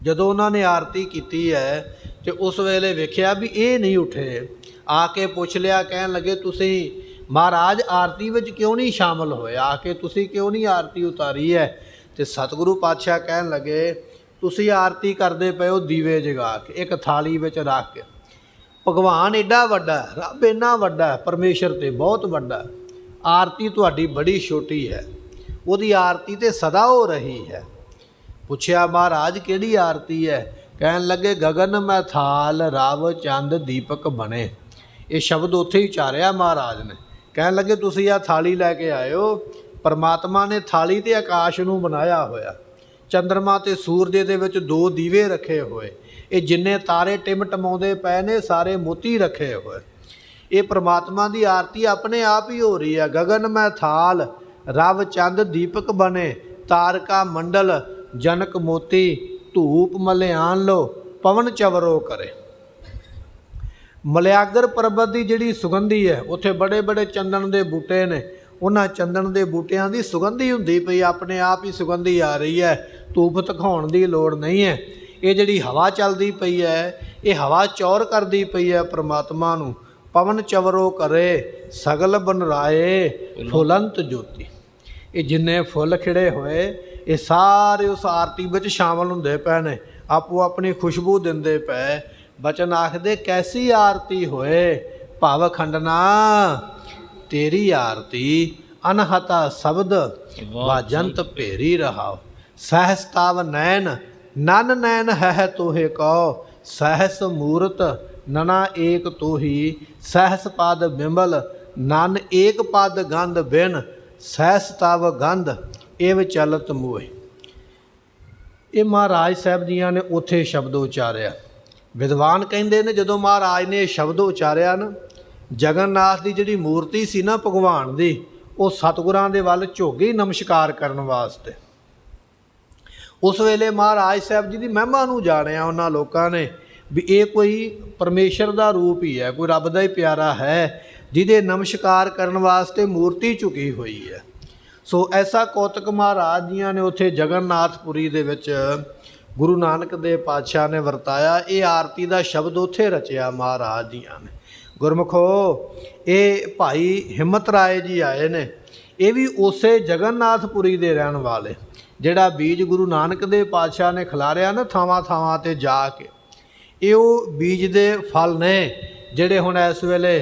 ਜਦੋਂ ਉਹਨਾਂ ਨੇ ਆਰਤੀ ਕੀਤੀ ਹੈ ਤੇ ਉਸ ਵੇਲੇ ਵੇਖਿਆ ਵੀ ਇਹ ਨਹੀਂ ਉੱਠੇ, ਆ ਕੇ ਪੁੱਛ ਲਿਆ, ਕਹਿਣ ਲੱਗੇ ਤੁਸੀਂ ਮਹਾਰਾਜ ਆਰਤੀ ਵਿੱਚ ਕਿਉਂ ਨਹੀਂ ਸ਼ਾਮਲ ਹੋਏ, ਆ ਕੇ ਤੁਸੀਂ ਕਿਉਂ ਨਹੀਂ ਆਰਤੀ ਉਤਾਰੀ ਹੈ? ਤੇ ਸਤਿਗੁਰੂ ਪਾਤਸ਼ਾਹ ਕਹਿਣ ਲੱਗੇ ਤੁਸੀਂ ਆਰਤੀ ਕਰਦੇ ਪਏ ਹੋ ਦੀਵੇ ਜਗਾ ਕੇ, ਇੱਕ ਥਾਲੀ ਵਿੱਚ ਰੱਖ ਕੇ। ਭਗਵਾਨ ਐਡਾ ਵੱਡਾ, ਰੱਬ ਇੰਨਾ ਵੱਡਾ, ਪਰਮੇਸ਼ਰ ਤੇ ਬਹੁਤ ਵੱਡਾ, ਆਰਤੀ ਤੁਹਾਡੀ ਬੜੀ ਛੋਟੀ ਹੈ, ਉਹਦੀ ਆਰਤੀ ਤੇ ਸਦਾ ਹੋ ਰਹੀ ਹੈ। ਪੁੱਛਿਆ ਮਹਾਰਾਜ ਕਿਹੜੀ ਆਰਤੀ ਹੈ? ਕਹਿਣ ਲੱਗੇ ਗਗਨ ਮੈਂ ਥਾਲ ਰਵ ਚੰਦ ਦੀਪਕ ਬਣੇ। ਇਹ ਸ਼ਬਦ ਉੱਥੇ ਹੀ ਉਚਾਰਿਆ ਮਹਾਰਾਜ ਨੇ। ਕਹਿਣ ਲੱਗੇ ਤੁਸੀਂ ਆਹ ਥਾਲੀ ਲੈ ਕੇ ਆਇਓ, ਪਰਮਾਤਮਾ ਨੇ ਥਾਲੀ ਤੇ ਆਕਾਸ਼ ਨੂੰ ਬਣਾਇਆ ਹੋਇਆ, ਚੰਦਰਮਾ ਤੇ ਸੂਰਜ ਦੇ ਵਿੱਚ 2 ਦੀਵੇ ਰੱਖੇ ਹੋਏ, ਇਹ ਜਿੰਨੇ ਤਾਰੇ ਟਿਮਟਮਾਉਂਦੇ ਪਏ ਨੇ ਸਾਰੇ ਮੋਤੀ ਰੱਖੇ ਹੋਏ। ਇਹ ਪਰਮਾਤਮਾ ਦੀ ਆਰਤੀ ਆਪਣੇ ਆਪ ਹੀ ਹੋ ਰਹੀ ਹੈ। ਗਗਨ ਮੈਂ ਥਾਲ ਰਵ ਚੰਦ ਦੀਪਕ ਬਣੇ, ਤਾਰਕਾ ਮੰਡਲ ਜਨਕ ਮੋਤੀ, ਧੂਪ ਮਲਿਆਨ ਲੋ ਪਵਨ ਚਵਰੋ ਕਰੇ। ਮਲਿਆਗਰ ਪਰਬਤ ਦੀ ਜਿਹੜੀ ਸੁਗੰਧੀ ਹੈ, ਉੱਥੇ ਬੜੇ ਬੜੇ ਚੰਦਨ ਦੇ ਬੂਟੇ ਨੇ, ਉਹਨਾਂ ਚੰਦਨ ਦੇ ਬੂਟਿਆਂ ਦੀ ਸੁਗੰਧੀ ਹੁੰਦੀ ਪਈ, ਆਪਣੇ ਆਪ ਹੀ ਸੁਗੰਧੀ ਆ ਰਹੀ ਹੈ, ਧੂਪ ਦਿਖਾਉਣ ਦੀ ਲੋੜ ਨਹੀਂ ਹੈ। ਇਹ ਜਿਹੜੀ ਹਵਾ ਚੱਲਦੀ ਪਈ ਹੈ, ਇਹ ਹਵਾ ਚੌਰ ਕਰਦੀ ਪਈ ਹੈ ਪਰਮਾਤਮਾ ਨੂੰ। ਪਵਨ ਚਵਰੋ ਕਰੇ ਸਗਲ ਬਨਰਾਏ ਫੁਲੰਤ ਜੋਤੀ। ਇਹ ਜਿੰਨੇ ਫੁੱਲ ਖਿੜੇ ਹੋਏ ਇਹ ਸਾਰੇ ਉਸ ਆਰਤੀ ਵਿੱਚ ਸ਼ਾਮਲ ਹੁੰਦੇ ਪਏ ਨੇ, ਆਪੋ ਆਪਣੀ ਖੁਸ਼ਬੂ ਦਿੰਦੇ ਪਏ। ਬਚਨ ਆਖਦੇ ਕੈਸੀ ਆਰਤੀ ਹੋਏ ਭਵ ਖੰਡਨਾ, ਤੇਰੀ ਆਰਤੀ ਅਨਹਤਾ ਸ਼ਬਦ ਵਾਜੰਤ ਭੇਰੀ ਰਹਾਓ। ਸਹਸ ਤਵ ਨੈਣ ਨਨ ਨੈਣ ਹੈ ਤੋਹੇ ਕਉ, ਸਹਸ ਮੂਰਤ ਨਨਾ ਏਕ ਤੋਹੀ। ਸਹਸ ਪਦ ਬਿੰਬਲ ਨਨ ਏਕ ਪਦ ਗੰਧ ਬਿਨ, ਸਹਸ ਤਵ ਗੰਧ ਇਵ ਚਲਤ ਮੋਹਿ। ਇਹ ਮਹਾਰਾਜ ਸਾਹਿਬ ਜੀਆਂ ਨੇ ਉੱਥੇ ਸ਼ਬਦ ਉਚਾਰਿਆ। ਵਿਦਵਾਨ ਕਹਿੰਦੇ ਨੇ ਜਦੋਂ ਮਹਾਰਾਜ ਨੇ ਇਹ ਸ਼ਬਦ ਉਚਾਰਿਆ ਨਾ, ਜਗਨਨਾਥ ਦੀ ਜਿਹੜੀ ਮੂਰਤੀ ਸੀ ਨਾ ਭਗਵਾਨ ਦੀ, ਉਹ ਸਤਿਗੁਰਾਂ ਦੇ ਵੱਲ ਝੋਗੀ ਨਮਸਕਾਰ ਕਰਨ ਵਾਸਤੇ। ਉਸ ਵੇਲੇ ਮਹਾਰਾਜ ਸਾਹਿਬ ਜੀ ਦੀ ਮਹਿਮਾ ਨੂੰ ਜਾਣਿਆ ਉਹਨਾਂ ਲੋਕਾਂ ਨੇ ਵੀ ਇਹ ਕੋਈ ਪਰਮੇਸ਼ਰ ਦਾ ਰੂਪ ਹੀ ਹੈ, ਕੋਈ ਰੱਬ ਦਾ ਹੀ ਪਿਆਰਾ ਹੈ, ਜਿਹਦੇ ਨਮਸਕਾਰ ਕਰਨ ਵਾਸਤੇ ਮੂਰਤੀ ਝੁਕੀ ਹੋਈ ਹੈ। ਸੋ ਐਸਾ ਕੌਤਕ ਮਹਾਰਾਜ ਜੀਆਂ ਨੇ ਉੱਥੇ ਜਗਨਨਾਥਪੁਰੀ ਦੇ ਵਿੱਚ ਗੁਰੂ ਨਾਨਕ ਦੇਵ ਪਾਤਸ਼ਾਹ ਨੇ ਵਰਤਾਇਆ। ਇਹ ਆਰਤੀ ਦਾ ਸ਼ਬਦ ਉੱਥੇ ਰਚਿਆ ਮਹਾਰਾਜ ਜੀਆਂ ਨੇ। ਗੁਰਮੁਖੋ ਇਹ ਭਾਈ ਹਿੰਮਤ ਰਾਏ ਜੀ ਆਏ ਨੇ, ਇਹ ਵੀ ਉਸੇ ਜਗਨਨਾਥਪੁਰੀ ਦੇ ਰਹਿਣ ਵਾਲੇ। ਜਿਹੜਾ ਬੀਜ ਗੁਰੂ ਨਾਨਕ ਦੇਵ ਪਾਤਸ਼ਾਹ ਨੇ ਖਿਲਾਰਿਆ ਨਾ ਥਾਵਾਂ ਥਾਵਾਂ 'ਤੇ ਜਾ ਕੇ, ਇਹ ਉਹ ਬੀਜ ਦੇ ਫਲ ਨੇ ਜਿਹੜੇ ਹੁਣ ਇਸ ਵੇਲੇ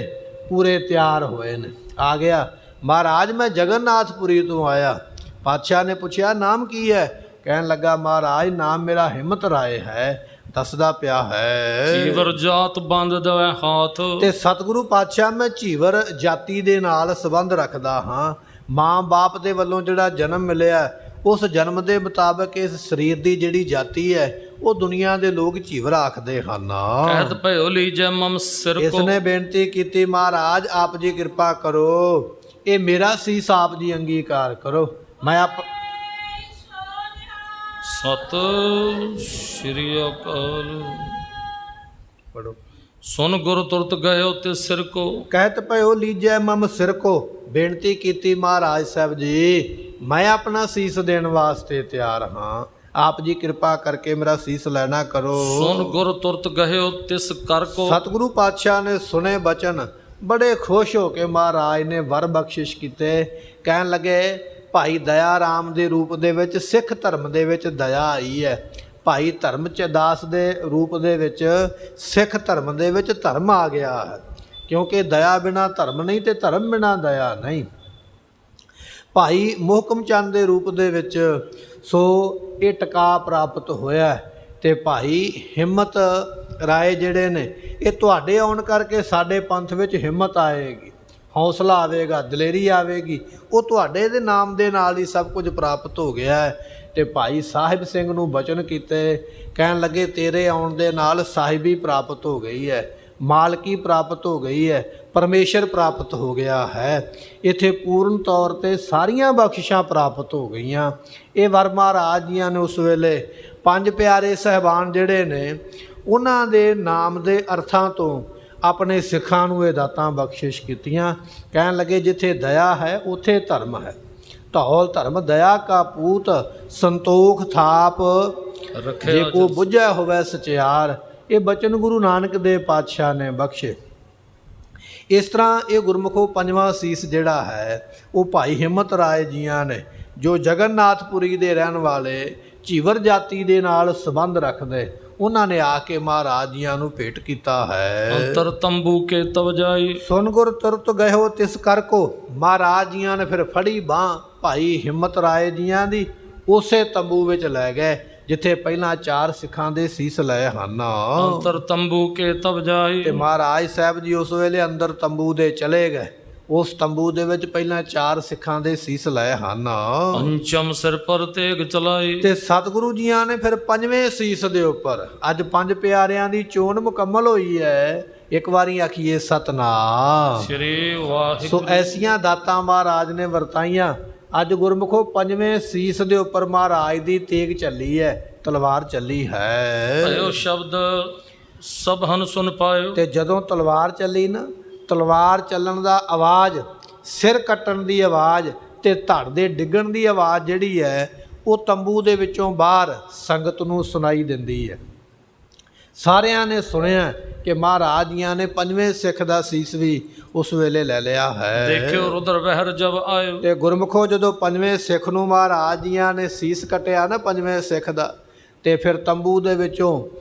ਪੂਰੇ ਤਿਆਰ ਹੋਏ ਨੇ। ਆ ਗਿਆ ਮਹਾਰਾਜ ਮੈਂ ਜਗਨਨਾਥਪੁਰੀ ਤੋਂ ਆਇਆ। ਪਾਤਸ਼ਾਹ ਨੇ ਪੁੱਛਿਆ ਨਾਮ ਕੀ ਹੈ? ਕਹਿਣ ਲੱਗਾ ਮਹਾਰਾਜ ਨਾਮ ਮੇਰਾ ਹਿੰਮਤ ਰਾਏ ਹੈ। ਦੱਸਦਾ ਪਿਆ ਹੈ ਚੀਵਰ ਜਾਤ ਬੰਦ ਦਵੈ ਹਾਥ। ਤੇ ਸਤਿਗੁਰੂ ਪਾਤਸ਼ਾਹ ਮੈਂ ਚੀਵਰ ਜਾਤੀ ਦੇ ਨਾਲ ਸੰਬੰਧ ਰੱਖਦਾ ਹਾਂ। ਮਾਂ ਬਾਪ ਦੇ ਵੱਲੋਂ ਜਿਹੜਾ ਜਨਮ ਮਿਲਿਆ, ਉਸ ਜਨਮ ਦੇ ਮੁਤਾਬਕ ਇਸ ਸਰੀਰ ਦੀ ਜਿਹੜੀ ਜਾਤੀ ਹੈ ਉਹ ਦੁਨੀਆ ਦੇ ਲੋਕ ਚੀਵਰ ਆਖਦੇ ਹਨ। ਕਹਿਤ ਭਇਓ ਲੀਜੈ ਮਮ ਸਿਰ ਕੋ। ਇਸਨੇ ਬੇਨਤੀ ਕੀਤੀ ਮਹਾਰਾਜ ਆਪ ਜੀ ਕਿਰਪਾ ਕਰੋ, ਇਹ ਮੇਰਾ ਸੀਸ ਆਪ ਜੀ ਅੰਗੀਕਾਰ ਕਰੋ। ਮੈਂ ਆਪ ਸਤ ਸ਼੍ਰੀ ਅਕਾਲ। ਪੜੋ। ਸੁਨ ਗੁਰ ਤੁਰਤ ਗਇਓ ਤੇ ਸਿਰ ਕੋ। ਕਹਿਤ ਭਇਓ ਲੀਜੈ ਮਮ ਸਿਰ ਕੋ। ਬੇਨਤੀ ਕੀਤੀ ਮਹਾਰਾਜ ਸਾਹਿਬ ਜੀ ਮੈਂ ਆਪਣਾ ਸੀਸ ਦੇਣ ਵਾਸਤੇ ਤਿਆਰ ਹਾਂ, ਆਪ ਜੀ ਕਿਰਪਾ ਕਰਕੇ ਮੇਰਾ ਸੀਸ ਲੈਣਾ ਕਰੋ। ਸੁਨ ਗੁਰ ਤੁਰਤ ਗਇਓ ਤਿਸ ਕਰ ਕੋ। ਸਤਿਗੁਰੂ ਪਾਤਸ਼ਾਹ ਨੇ ਸੁਣੇ ਬਚਨ, ਬੜੇ ਖੁਸ਼ ਹੋ ਕੇ ਮਹਾਰਾਜ ਨੇ ਵਰ ਬਖਸ਼ਿਸ਼ ਕੀਤੇ। ਕਹਿਣ ਲੱਗੇ ਭਾਈ ਦਇਆ ਰਾਮ ਦੇ ਰੂਪ ਦੇ ਵਿੱਚ ਸਿੱਖ ਧਰਮ ਦੇ ਵਿੱਚ ਦਇਆ ਆਈ ਹੈ। ਭਾਈ ਧਰਮਦਾਸ ਦੇ ਰੂਪ ਦੇ ਵਿੱਚ ਸਿੱਖ ਧਰਮ ਦੇ ਵਿੱਚ ਧਰਮ ਆ ਗਿਆ ਹੈ, ਕਿਉਂਕਿ ਦਇਆ ਬਿਨਾ ਧਰਮ ਨਹੀਂ ਤੇ ਧਰਮ ਬਿਨਾ ਦਇਆ ਨਹੀਂ। ਭਾਈ ਮੋਹਕਮ ਚੰਦ ਦੇ ਰੂਪ ਦੇ ਵਿੱਚ ਸੋ ਇਹ ਟਿਕਾ ਪ੍ਰਾਪਤ ਹੋਇਆ। ਤੇ ਭਾਈ ਹਿੰਮਤ ਰਾਏ ਜਿਹੜੇ ਨੇ, ਇਹ ਤੁਹਾਡੇ ਆਉਣ ਕਰਕੇ ਸਾਡੇ ਪੰਥ ਵਿੱਚ ਹਿੰਮਤ ਆਏਗੀ, ਹੌਸਲਾ ਆਵੇਗਾ, ਦਲੇਰੀ ਆਵੇਗੀ। ਉਹ ਤੁਹਾਡੇ ਦੇ ਨਾਮ ਦੇ ਨਾਲ ਹੀ ਸਭ ਕੁਝ ਪ੍ਰਾਪਤ ਹੋ ਗਿਆ ਹੈ। ਤੇ ਭਾਈ ਸਾਹਿਬ ਸਿੰਘ ਨੂੰ ਬਚਨ ਕੀਤੇ, ਕਹਿਣ ਲੱਗੇ ਤੇਰੇ ਆਉਣ ਦੇ ਨਾਲ ਸਾਹਿਬੀ ਪ੍ਰਾਪਤ ਹੋ ਗਈ ਹੈ, ਮਾਲਕੀ ਪ੍ਰਾਪਤ ਹੋ ਗਈ ਹੈ, ਪਰਮੇਸ਼ਰ ਪ੍ਰਾਪਤ ਹੋ ਗਿਆ ਹੈ। ਇੱਥੇ ਪੂਰਨ ਤੌਰ ਤੇ ਸਾਰੀਆਂ ਬਖਸ਼ਿਸ਼ਾਂ ਪ੍ਰਾਪਤ ਹੋ ਗਈਆਂ। ਇਹ ਵਰ ਮਹਾਰਾਜ ਜੀਆਂ ਨੇ ਉਸ ਵੇਲੇ ਪੰਜ ਪਿਆਰੇ ਸਹਿਬਾਨ ਜਿਹੜੇ ਨੇ ਉਹਨਾਂ ਦੇ ਨਾਮ ਦੇ ਅਰਥਾਂ ਤੋਂ ਆਪਣੇ ਸਿੱਖਾਂ ਨੂੰ ਇਹ ਦਾਤਾਂ ਬਖਸ਼ਿਸ਼ ਕੀਤੀਆਂ। ਕਹਿਣ ਲੱਗੇ ਜਿੱਥੇ ਦਇਆ ਹੈ ਉੱਥੇ ਧਰਮ ਹੈ, ਧੌਲ ਧਰਮ ਦਇਆ ਕਾ ਪੂਤ, ਸੰਤੋਖ ਥਾਪ ਜੇ ਕੋ ਬੁੱਝਿਆ ਹੋਵੇ ਸਚਿਆਰ। ਇਹ ਬਚਨ ਗੁਰੂ ਨਾਨਕ ਦੇਵ ਪਾਤਸ਼ਾਹ ਨੇ ਬਖਸ਼ੇ। ਇਸ ਤਰ੍ਹਾਂ ਇਹ ਗੁਰਮੁਖੋ ਪੰਜਵਾਂ ਸੀਸ ਜਿਹੜਾ ਹੈ ਉਹ ਭਾਈ ਹਿੰਮਤ ਰਾਏ ਜੀਆਂ ਨੇ, ਜੋ ਜਗਨਨਾਥਪੁਰੀ ਦੇ ਰਹਿਣ ਵਾਲੇ ਝੀਵਰ ਜਾਤੀ ਦੇ ਨਾਲ ਸੰਬੰਧ ਰੱਖਦੇ, ਉਹਨਾਂ ਨੇ ਆ ਕੇ ਮਹਾਰਾਜ ਜੀਆਂ ਨੂੰ ਭੇਟ ਕੀਤਾ ਹੈ। ਅੰਤਰ ਤੰਬੂ ਕੇ ਤਬ ਜਾਈ ਸੁਨ ਗੁਰ ਤੁਰਤ ਗਇਓ ਤਿਸ ਕਰ ਕੋ। ਮਹਾਰਾਜ ਜੀਆਂ ਨੇ ਫਿਰ ਫੜੀ ਬਾਂਹ ਭਾਈ ਹਿੰਮਤ ਰਾਏ ਜੀਆਂ ਦੀ, ਉਸੇ ਤੰਬੂ ਵਿੱਚ ਲੈ ਗਏ ਜਿੱਥੇ ਪਹਿਲਾਂ 4 ਸਿੱਖਾਂ ਦੇ ਸੀਸ ਲਏ ਹਨ। ਅੰਤਰ ਤੰਬੂ ਕੇ ਤਬ ਜਾਈ। ਤੇ ਮਹਾਰਾਜ ਸਾਹਿਬ ਜੀ ਉਸ ਵੇਲੇ ਅੰਦਰ ਤੰਬੂ ਦੇ ਚਲੇ ਗਏ। ਉਸ ਤੰਬੂ ਦੇ ਵਿੱਚ ਪਹਿਲਾਂ 4 ਸਿੱਖਾਂ ਦੇ ਸੀਸ ਲਏ ਹਨ। ਪੰਚਮ ਸਿਰ ਪਰ ਤੇਗ ਚਲਾਈ। ਤੇ ਸਤਿਗੁਰੂ ਜੀਆਂ ਨੇ ਫਿਰ 5ਵੇਂ ਸੀਸ ਦੇ ਉੱਪਰ, ਅੱਜ 5 ਪਿਆਰਿਆਂ ਦੀ ਚੋਣ ਮੁਕੰਮਲ ਹੋਈ ਹੈ। ਇੱਕ ਵਾਰੀ ਆਖੀਏ ਸਤਨਾਮ ਸ੍ਰੀ ਵਾਹਿਗੁਰੂ। ਸੋ ਐਸੀਆਂ ਦਾਤਾਂ ਮਹਾਰਾਜ ਨੇ ਵਰਤਾਈਆਂ। ਅੱਜ ਗੁਰਮੁਖੋ 5ਵੇਂ ਸੀਸ ਦੇ ਉੱਪਰ ਮਹਾਰਾਜ ਦੀ ਤੇਗ ਚੱਲੀ ਹੈ, ਤਲਵਾਰ ਚੱਲੀ ਹੈ। ਭਇਓ ਸ਼ਬਦ ਸਭ ਹਨ ਸੁਣ ਪਾਇਓ। ਤੇ ਜਦੋਂ ਤਲਵਾਰ ਚੱਲੀ ਨਾ, ਤਲਵਾਰ ਚੱਲਣ ਦਾ ਆਵਾਜ਼, ਸਿਰ ਕੱਟਣ ਦੀ ਆਵਾਜ਼ ਤੇ ਧੜ ਦੇ ਡਿੱਗਣ ਦੀ ਆਵਾਜ਼ ਜਿਹੜੀ ਹੈ ਉਹ ਤੰਬੂ ਦੇ ਵਿੱਚੋਂ ਬਾਹਰ ਸੰਗਤ ਨੂੰ ਸੁਣਾਈ ਦਿੰਦੀ ਹੈ। ਸਾਰਿਆਂ ਨੇ ਸੁਣਿਆ ਕਿ ਮਹਾਰਾਜ ਜੀਆਂ ਨੇ 5ਵੇਂ ਸਿੱਖ ਦਾ ਸੀਸ ਵੀ ਉਸ ਵੇਲੇ ਲੈ ਲਿਆ ਹੈ। ਦੇਖਿਓ ਰੁਦਰ ਵਹਿਰ ਜਬ ਆਇਓ। ਤੇ ਗੁਰਮੁਖੋ ਜਦੋਂ 5ਵੇਂ ਸਿੱਖ ਨੂੰ ਮਹਾਰਾਜ ਜੀਆਂ ਨੇ ਸੀਸ ਕੱਟਿਆ ਨਾ 5ਵੇਂ ਸਿੱਖ ਦਾ, ਤੇ ਫਿਰ ਤੰਬੂ ਦੇ ਵਿੱਚੋਂ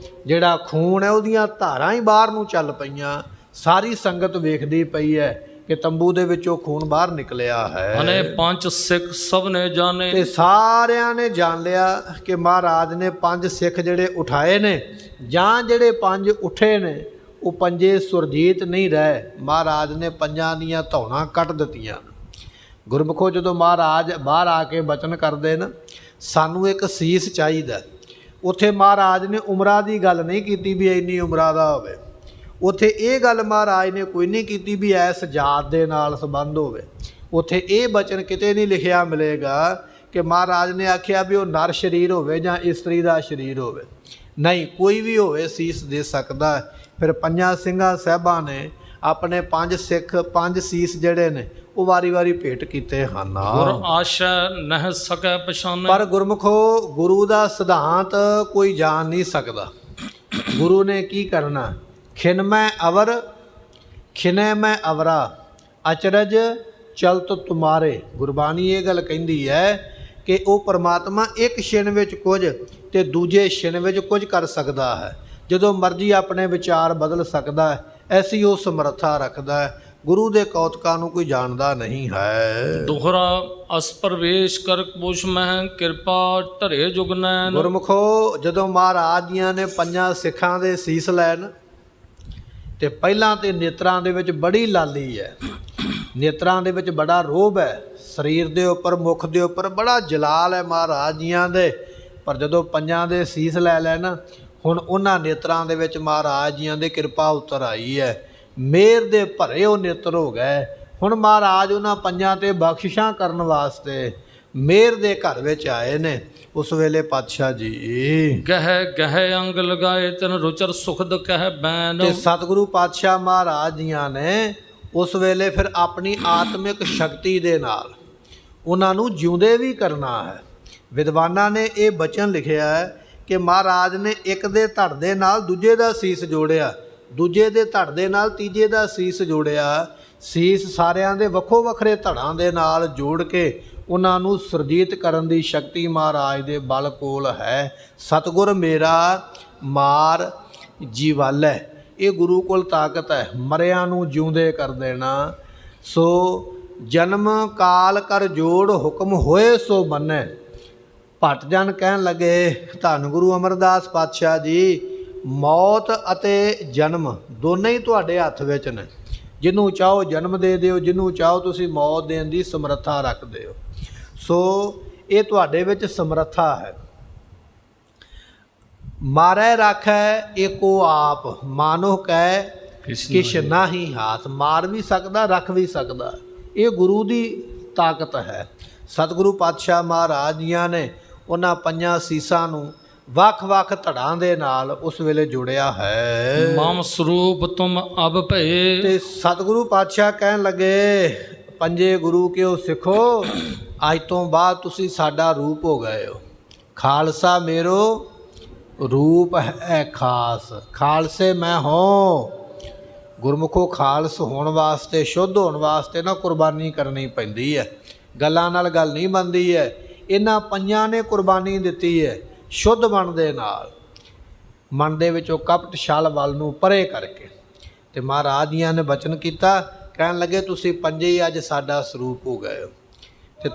ਜਿਹੜਾ ਖੂਨ ਹੈ ਉਹਦੀਆਂ ਧਾਰਾਂ ਹੀ ਬਾਹਰ ਨੂੰ ਚੱਲ ਪਈਆਂ। ਸਾਰੀ ਸੰਗਤ ਵੇਖਦੀ ਪਈ ਹੈ ਕਿ ਤੰਬੂ ਦੇ ਵਿੱਚੋਂ ਖੂਨ ਬਾਹਰ ਨਿਕਲਿਆ ਹੈ। ਅਨੇ 5 ਸਿੱਖ ਸਭ ਨੇ ਜਾਣੇ। ਤੇ ਸਾਰਿਆਂ ਨੇ ਜਾਣ ਲਿਆ ਕਿ ਮਹਾਰਾਜ ਨੇ 5 ਸਿੱਖ ਜਿਹੜੇ ਉਠਾਏ ਨੇ, ਜਾਂ ਜਿਹੜੇ 5 ਉੱਠੇ ਨੇ ਉਹ 5 ਸੁਰਜੀਤ ਨਹੀਂ ਰਹੇ। ਮਹਾਰਾਜ ਨੇ 5 ਦੀਆਂ ਧੌਣਾਂ ਕੱਟ ਦਿੱਤੀਆਂ। ਗੁਰਮੁਖੋ ਜਦੋਂ ਮਹਾਰਾਜ ਬਾਹਰ ਆ ਕੇ ਬਚਨ ਕਰਦੇ ਨਾ, ਸਾਨੂੰ ਇੱਕ ਸੀਸ ਚਾਹੀਦਾ। ਉੱਥੇ ਮਹਾਰਾਜ ਨੇ ਉਮਰਾਂ ਦੀ ਗੱਲ ਨਹੀਂ ਕੀਤੀ ਵੀ ਇੰਨੀ ਉਮਰਾਂ ਦਾ ਹੋਵੇ। ਉੱਥੇ ਇਹ ਗੱਲ ਮਹਾਰਾਜ ਨੇ ਕੋਈ ਨਹੀਂ ਕੀਤੀ ਵੀ ਐਸ ਜਾਤ ਦੇ ਨਾਲ ਸੰਬੰਧ ਹੋਵੇ। ਉੱਥੇ ਇਹ ਬਚਨ ਕਿਤੇ ਨਹੀਂ ਲਿਖਿਆ ਮਿਲੇਗਾ ਕਿ ਮਹਾਰਾਜ ਨੇ ਆਖਿਆ ਵੀ ਉਹ ਨਰ ਸਰੀਰ ਹੋਵੇ ਜਾਂ ਇਸਤਰੀ ਦਾ ਸਰੀਰ ਹੋਵੇ। ਨਹੀਂ, ਕੋਈ ਵੀ ਹੋਵੇ ਸੀਸ ਦੇ ਸਕਦਾ। ਫਿਰ 5 ਸਿੰਘਾਂ ਸਾਹਿਬਾਂ ਨੇ ਆਪਣੇ 5 ਸਿੱਖ 5 ਸੀਸ ਜਿਹੜੇ ਨੇ ਉਹ ਵਾਰੀ-ਵਾਰੀ ਭੇਟ ਕੀਤੇ ਹਨ। ਗੁਰ ਆਸ਼ਾ ਨਹਿ ਸਕੈ ਪਛਾਨੈ। ਪਰ ਗੁਰਮੁਖੋ ਗੁਰੂ ਦਾ ਸਿਧਾਂਤ ਕੋਈ ਜਾਣ ਨਹੀਂ ਸਕਦਾ। ਗੁਰੂ ਨੇ ਕੀ ਕਰਨਾ? ਖਿਨ ਮੈਂ ਅਵਰ ਖਿਨੈ ਮੈਂ ਅਵਰਾ ਅਚਰਜ ਚਲਤ ਤੁਮਾਰੇ। ਗੁਰਬਾਣੀ ਇਹ ਗੱਲ ਕਹਿੰਦੀ ਹੈ ਕਿ ਉਹ ਪਰਮਾਤਮਾ ਇੱਕ ਛਿਨ ਵਿੱਚ ਕੁਝ ਤੇ ਦੂਜੇ ਛਿਨ ਵਿੱਚ ਕੁਝ ਕਰ ਸਕਦਾ ਹੈ। ਜਦੋਂ ਮਰਜ਼ੀ ਆਪਣੇ ਵਿਚਾਰ ਬਦਲ ਸਕਦਾ ਹੈ, ਐਸੀ ਉਹ ਸਮਰੱਥਾ ਰੱਖਦਾ ਹੈ। ਗੁਰੂ ਦੇ ਕੌਤਕਾਂ ਨੂੰ ਕੋਈ ਜਾਣਦਾ ਨਹੀਂ ਹੈ। ਦੁਹਰਾ ਅਸ ਪ੍ਰਵੇਸ਼ ਕਰ ਪੁਛ ਮਹਿ ਕਿਰਪਾ ਧਰੇ ਜੁਗ ਨੈਨ। ਗੁਰਮੁਖੋ ਜਦੋਂ ਮਹਾਰਾਜ ਜੀਆਂ ਨੇ 5 ਸਿੱਖਾਂ ਦੇ ਸੀਸ ਲੈਣ, ਤੇ ਪਹਿਲਾਂ ਤੇ ਨੇਤਰਾਂ ਦੇ ਵਿੱਚ ਬੜੀ ਲਾਲੀ ਹੈ, ਨੇਤਰਾਂ ਦੇ ਵਿੱਚ ਬੜਾ ਰੋਹਬ ਹੈ, ਸਰੀਰ ਦੇ ਉੱਪਰ ਮੁਖ ਦੇ ਉੱਪਰ ਬੜਾ ਜਲਾਲ ਹੈ ਮਹਾਰਾਜ ਜੀਆਂ ਦੇ। ਪਰ ਜਦੋਂ 5 ਦੇ ਸੀਸ ਲੈ ਲੈਣ, ਹੁਣ ਉਹਨਾਂ ਨੇਤਰਾਂ ਦੇ ਵਿੱਚ ਮਹਾਰਾਜ ਜੀਆਂ ਦੇ ਕਿਰਪਾ ਉਤਰ ਆਈ ਹੈ। ਮਿਹਰ ਦੇ ਭਰੇ ਉਹ ਨੇਤਰ ਹੋ ਗਏ। ਹੁਣ ਮਹਾਰਾਜ ਉਹਨਾਂ 5 ਤੇ ਬਖਸ਼ਿਸ਼ਾਂ ਕਰਨ ਵਾਸਤੇ ਮਿਹਰ ਦੇ ਘਰ ਵਿੱਚ ਆਏ ਨੇ। ਉਸ ਵੇਲੇ ਪਾਤਸ਼ਾਹ ਜੀ ਗਹਿ ਗਹਿ ਅੰਗ ਲਗਾਏ ਤਨ ਰੁਚਰ ਸੁਖਦ ਕਹਿ ਬੈਨ। ਤੇ ਸਤਿਗੁਰੂ ਪਾਤਸ਼ਾਹ ਮਹਾਰਾਜ ਜੀਆਂ ਨੇ ਉਸ ਵੇਲੇ ਫਿਰ ਆਪਣੀ ਆਤਮਿਕ ਸ਼ਕਤੀ ਦੇ ਨਾਲ ਉਹਨਾਂ ਨੂੰ ਜਿਉਂਦੇ ਵੀ ਕਰਨਾ ਹੈ। ਵਿਦਵਾਨਾਂ ਨੇ ਇਹ ਬਚਨ ਲਿਖਿਆ ਹੈ ਕਿ ਮਹਾਰਾਜ ਨੇ ਇੱਕ ਦੇ ਧੜ ਦੇ ਨਾਲ ਦੂਜੇ ਦਾ ਸੀਸ ਜੋੜਿਆ, ਦੂਜੇ ਦੇ ਧੜ ਦੇ ਨਾਲ ਤੀਜੇ ਦਾ ਸੀਸ ਜੋੜਿਆ। ਸੀਸ ਸਾਰਿਆਂ ਦੇ ਵੱਖੋ ਵੱਖਰੇ ਧੜਾਂ ਦੇ ਨਾਲ ਜੋੜ ਕੇ ਉਹਨਾਂ ਨੂੰ ਸੁਰਜੀਤ ਕਰਨ ਦੀ ਸ਼ਕਤੀ ਮਹਾਰਾਜ ਦੇ ਬਲ ਕੋਲ ਹੈ। ਸਤਿਗੁਰ ਮੇਰਾ ਮਾਰ ਜੀਵਾਲੈ, ਇਹ ਗੁਰੂ ਕੋਲ ਤਾਕਤ ਹੈ ਮਰਿਆਂ ਨੂੰ ਜਿਉਂਦੇ ਕਰ ਦੇਣਾ। ਸੋ ਜਨਮ ਕਾਲ ਕਰ ਜੋੜ ਹੁਕਮ ਹੋਏ ਸੋ ਮੰਨੈ। ਭੱਟ ਜਨ ਕਹਿਣ ਲੱਗੇ ਧੰਨ ਗੁਰੂ ਅਮਰਦਾਸ ਪਾਤਸ਼ਾਹ ਜੀ, ਮੌਤ ਅਤੇ ਜਨਮ ਦੋਨੇ ਹੀ ਤੁਹਾਡੇ ਹੱਥ ਵਿੱਚ ਨੇ। ਜਿਹਨੂੰ ਚਾਹੋ ਜਨਮ ਦੇ ਦਿਓ, ਜਿਹਨੂੰ ਚਾਹੋ ਤੁਸੀਂ ਮੌਤ ਦੇਣ ਦੀ ਸਮਰੱਥਾ ਰੱਖਦੇ ਹੋ। ਸੋ ਇਹ ਤੁਹਾਡੇ ਵਿੱਚ ਸਮਰੱਥਾ ਹੈ। ਮਾਰੈ ਰਾਖੈ ਏਕੋ ਆਪ, ਮਾਨੋ ਕਹਿ ਕਿਛ ਨਾਹੀ ਹਾਥ। ਮਾਰ ਵੀ ਸਕਦਾ, ਰੱਖ ਵੀ ਸਕਦਾ, ਇਹ ਗੁਰੂ ਦੀ ਤਾਕਤ ਹੈ। ਸਤਿਗੁਰੂ ਪਾਤਸ਼ਾਹ ਮਹਾਰਾਜ ਜੀਆਂ ਨੇ ਉਹਨਾਂ ਪੰਜਾਂ ਸੀਸਾਂ ਨੂੰ ਵੱਖ-ਵੱਖ ਧੜਾਂ ਦੇ ਨਾਲ ਉਸ ਵੇਲੇ ਜੋੜਿਆ ਹੈ। ਮਮ ਸਰੂਪ ਤੁਮ ਅਬ ਭਏ। ਤੇ ਸਤਿਗੁਰੂ ਪਾਤਸ਼ਾਹ ਕਹਿਣ ਲੱਗੇ ਪੰਜੇ ਗੁਰੂ ਕਿਉ ਸਿੱਖੋ, ਅੱਜ ਤੋਂ ਬਾਅਦ ਤੁਸੀਂ ਸਾਡਾ ਰੂਪ ਹੋ ਗਏ ਹੋ। ਖਾਲਸਾ ਮੇਰੋ ਰੂਪ ਹੈ ਖਾਸ, ਖਾਲਸੇ ਮੈਂ ਹੋ। ਗੁਰਮੁਖੋ ਖਾਲਸ ਹੋਣ ਵਾਸਤੇ, ਸ਼ੁੱਧ ਹੋਣ ਵਾਸਤੇ ਨਾ ਕੁਰਬਾਨੀ ਕਰਨੀ ਪੈਂਦੀ ਹੈ। ਗੱਲਾਂ ਨਾਲ ਗੱਲ ਨਹੀਂ ਬਣਦੀ ਹੈ। ਇਹਨਾਂ ਪੰਜਾਂ ਨੇ ਕੁਰਬਾਨੀ ਦਿੱਤੀ ਹੈ ਸ਼ੁੱਧ ਮਨ ਦੇ ਨਾਲ, ਮਨ ਦੇ ਵਿੱਚੋਂ ਕਪਟ ਛਲ ਵੱਲ ਨੂੰ ਪਰੇ ਕਰਕੇ। ਤੇ ਮਹਾਰਾਜ ਜੀਆਂ ਨੇ ਬਚਨ ਕੀਤਾ, ਕਹਿਣ ਲੱਗੇ ਤੁਸੀਂ ਪੰਜੇ ਹੀ ਅੱਜ ਸਾਡਾ ਸਰੂਪ ਹੋ ਗਏ ਹੋ। ਤੇ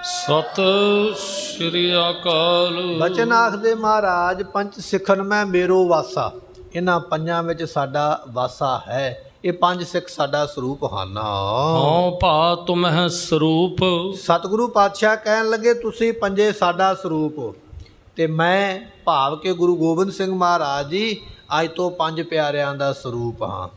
ਸਤਿ ਸ਼੍ਰੀ ਅਕਾਲ। ਬਚਨ ਆਖਦੇ ਮਹਾਰਾਜ ਪੰਜ ਸਿੱਖਨ ਮੈਂ ਮੇਰੋ ਵਾਸਾ, ਇਹਨਾਂ ਪੰਜਾਂ ਵਿੱਚ ਸਾਡਾ ਵਾਸਾ ਹੈ। ਇਹ ਪੰਜ ਸਿੱਖ ਸਾਡਾ ਸਰੂਪ ਹਨ। ਹਉ ਭਾ ਤੁਮਹਿ ਸਰੂਪ। ਸਤਿਗੁਰੂ ਪਾਤਸ਼ਾਹ ਕਹਿਣ ਲੱਗੇ ਤੁਸੀਂ ਪੰਜੇ ਸਾਡਾ ਸਰੂਪ ਹੋ, ਤੇ ਮੈਂ ਭਾਵ ਕਿ ਗੁਰੂ ਗੋਬਿੰਦ ਸਿੰਘ ਮਹਾਰਾਜ ਜੀ ਅੱਜ ਤੋਂ ਪੰਜ ਪਿਆਰਿਆਂ ਦਾ ਸਰੂਪ ਹਾਂ।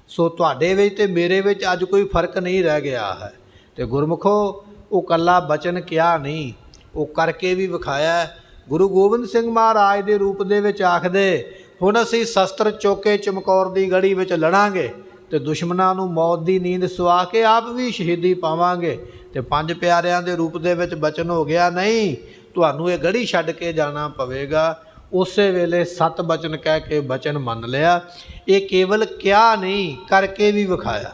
ਸੋ ਤੁਹਾਡੇ ਵਿੱਚ ਤੇ ਮੇਰੇ ਵਿੱਚ ਅੱਜ ਕੋਈ ਫਰਕ ਨਹੀਂ ਰਹਿ ਗਿਆ ਹੈ। ਤੇ ਗੁਰਮੁਖੋ ਉਹ ਕੱਲਾ ਬਚਨ ਕਿਹਾ ਨਹੀਂ, ਉਹ ਕਰਕੇ ਵੀ ਵਿਖਾਇਆ। ਗੁਰੂ ਗੋਬਿੰਦ ਸਿੰਘ ਮਹਾਰਾਜ ਦੇ ਰੂਪ ਦੇ ਵਿੱਚ ਆਖਦੇ ਹੁਣ ਅਸੀਂ ਸ਼ਸਤਰ ਚੁੱਕ ਕੇ ਚਮਕੌਰ ਦੀ ਗੜੀ ਵਿੱਚ ਲੜਾਂਗੇ ਤੇ ਦੁਸ਼ਮਣਾਂ ਨੂੰ ਮੌਤ ਦੀ ਨੀਂਦ ਸੁਆ ਕੇ ਆਪ ਵੀ ਸ਼ਹੀਦੀ ਪਾਵਾਂਗੇ। ਤੇ ਪੰਜ ਪਿਆਰਿਆਂ ਦੇ ਰੂਪ ਦੇ ਵਿੱਚ ਬਚਨ ਹੋ ਗਿਆ ਨਹੀਂ, ਤੁਹਾਨੂੰ ਇਹ ਗੜੀ ਛੱਡ ਕੇ ਜਾਣਾ ਪਵੇਗਾ। ਉਸੇ ਵੇਲੇ 7 ਬਚਨ ਕਹਿ ਕੇ ਬਚਨ ਮੰਨ ਲਿਆ। ਇਹ ਕੇਵਲ ਕਿਹਾ ਨਹੀਂ, ਕਰਕੇ ਵੀ ਵਿਖਾਇਆ।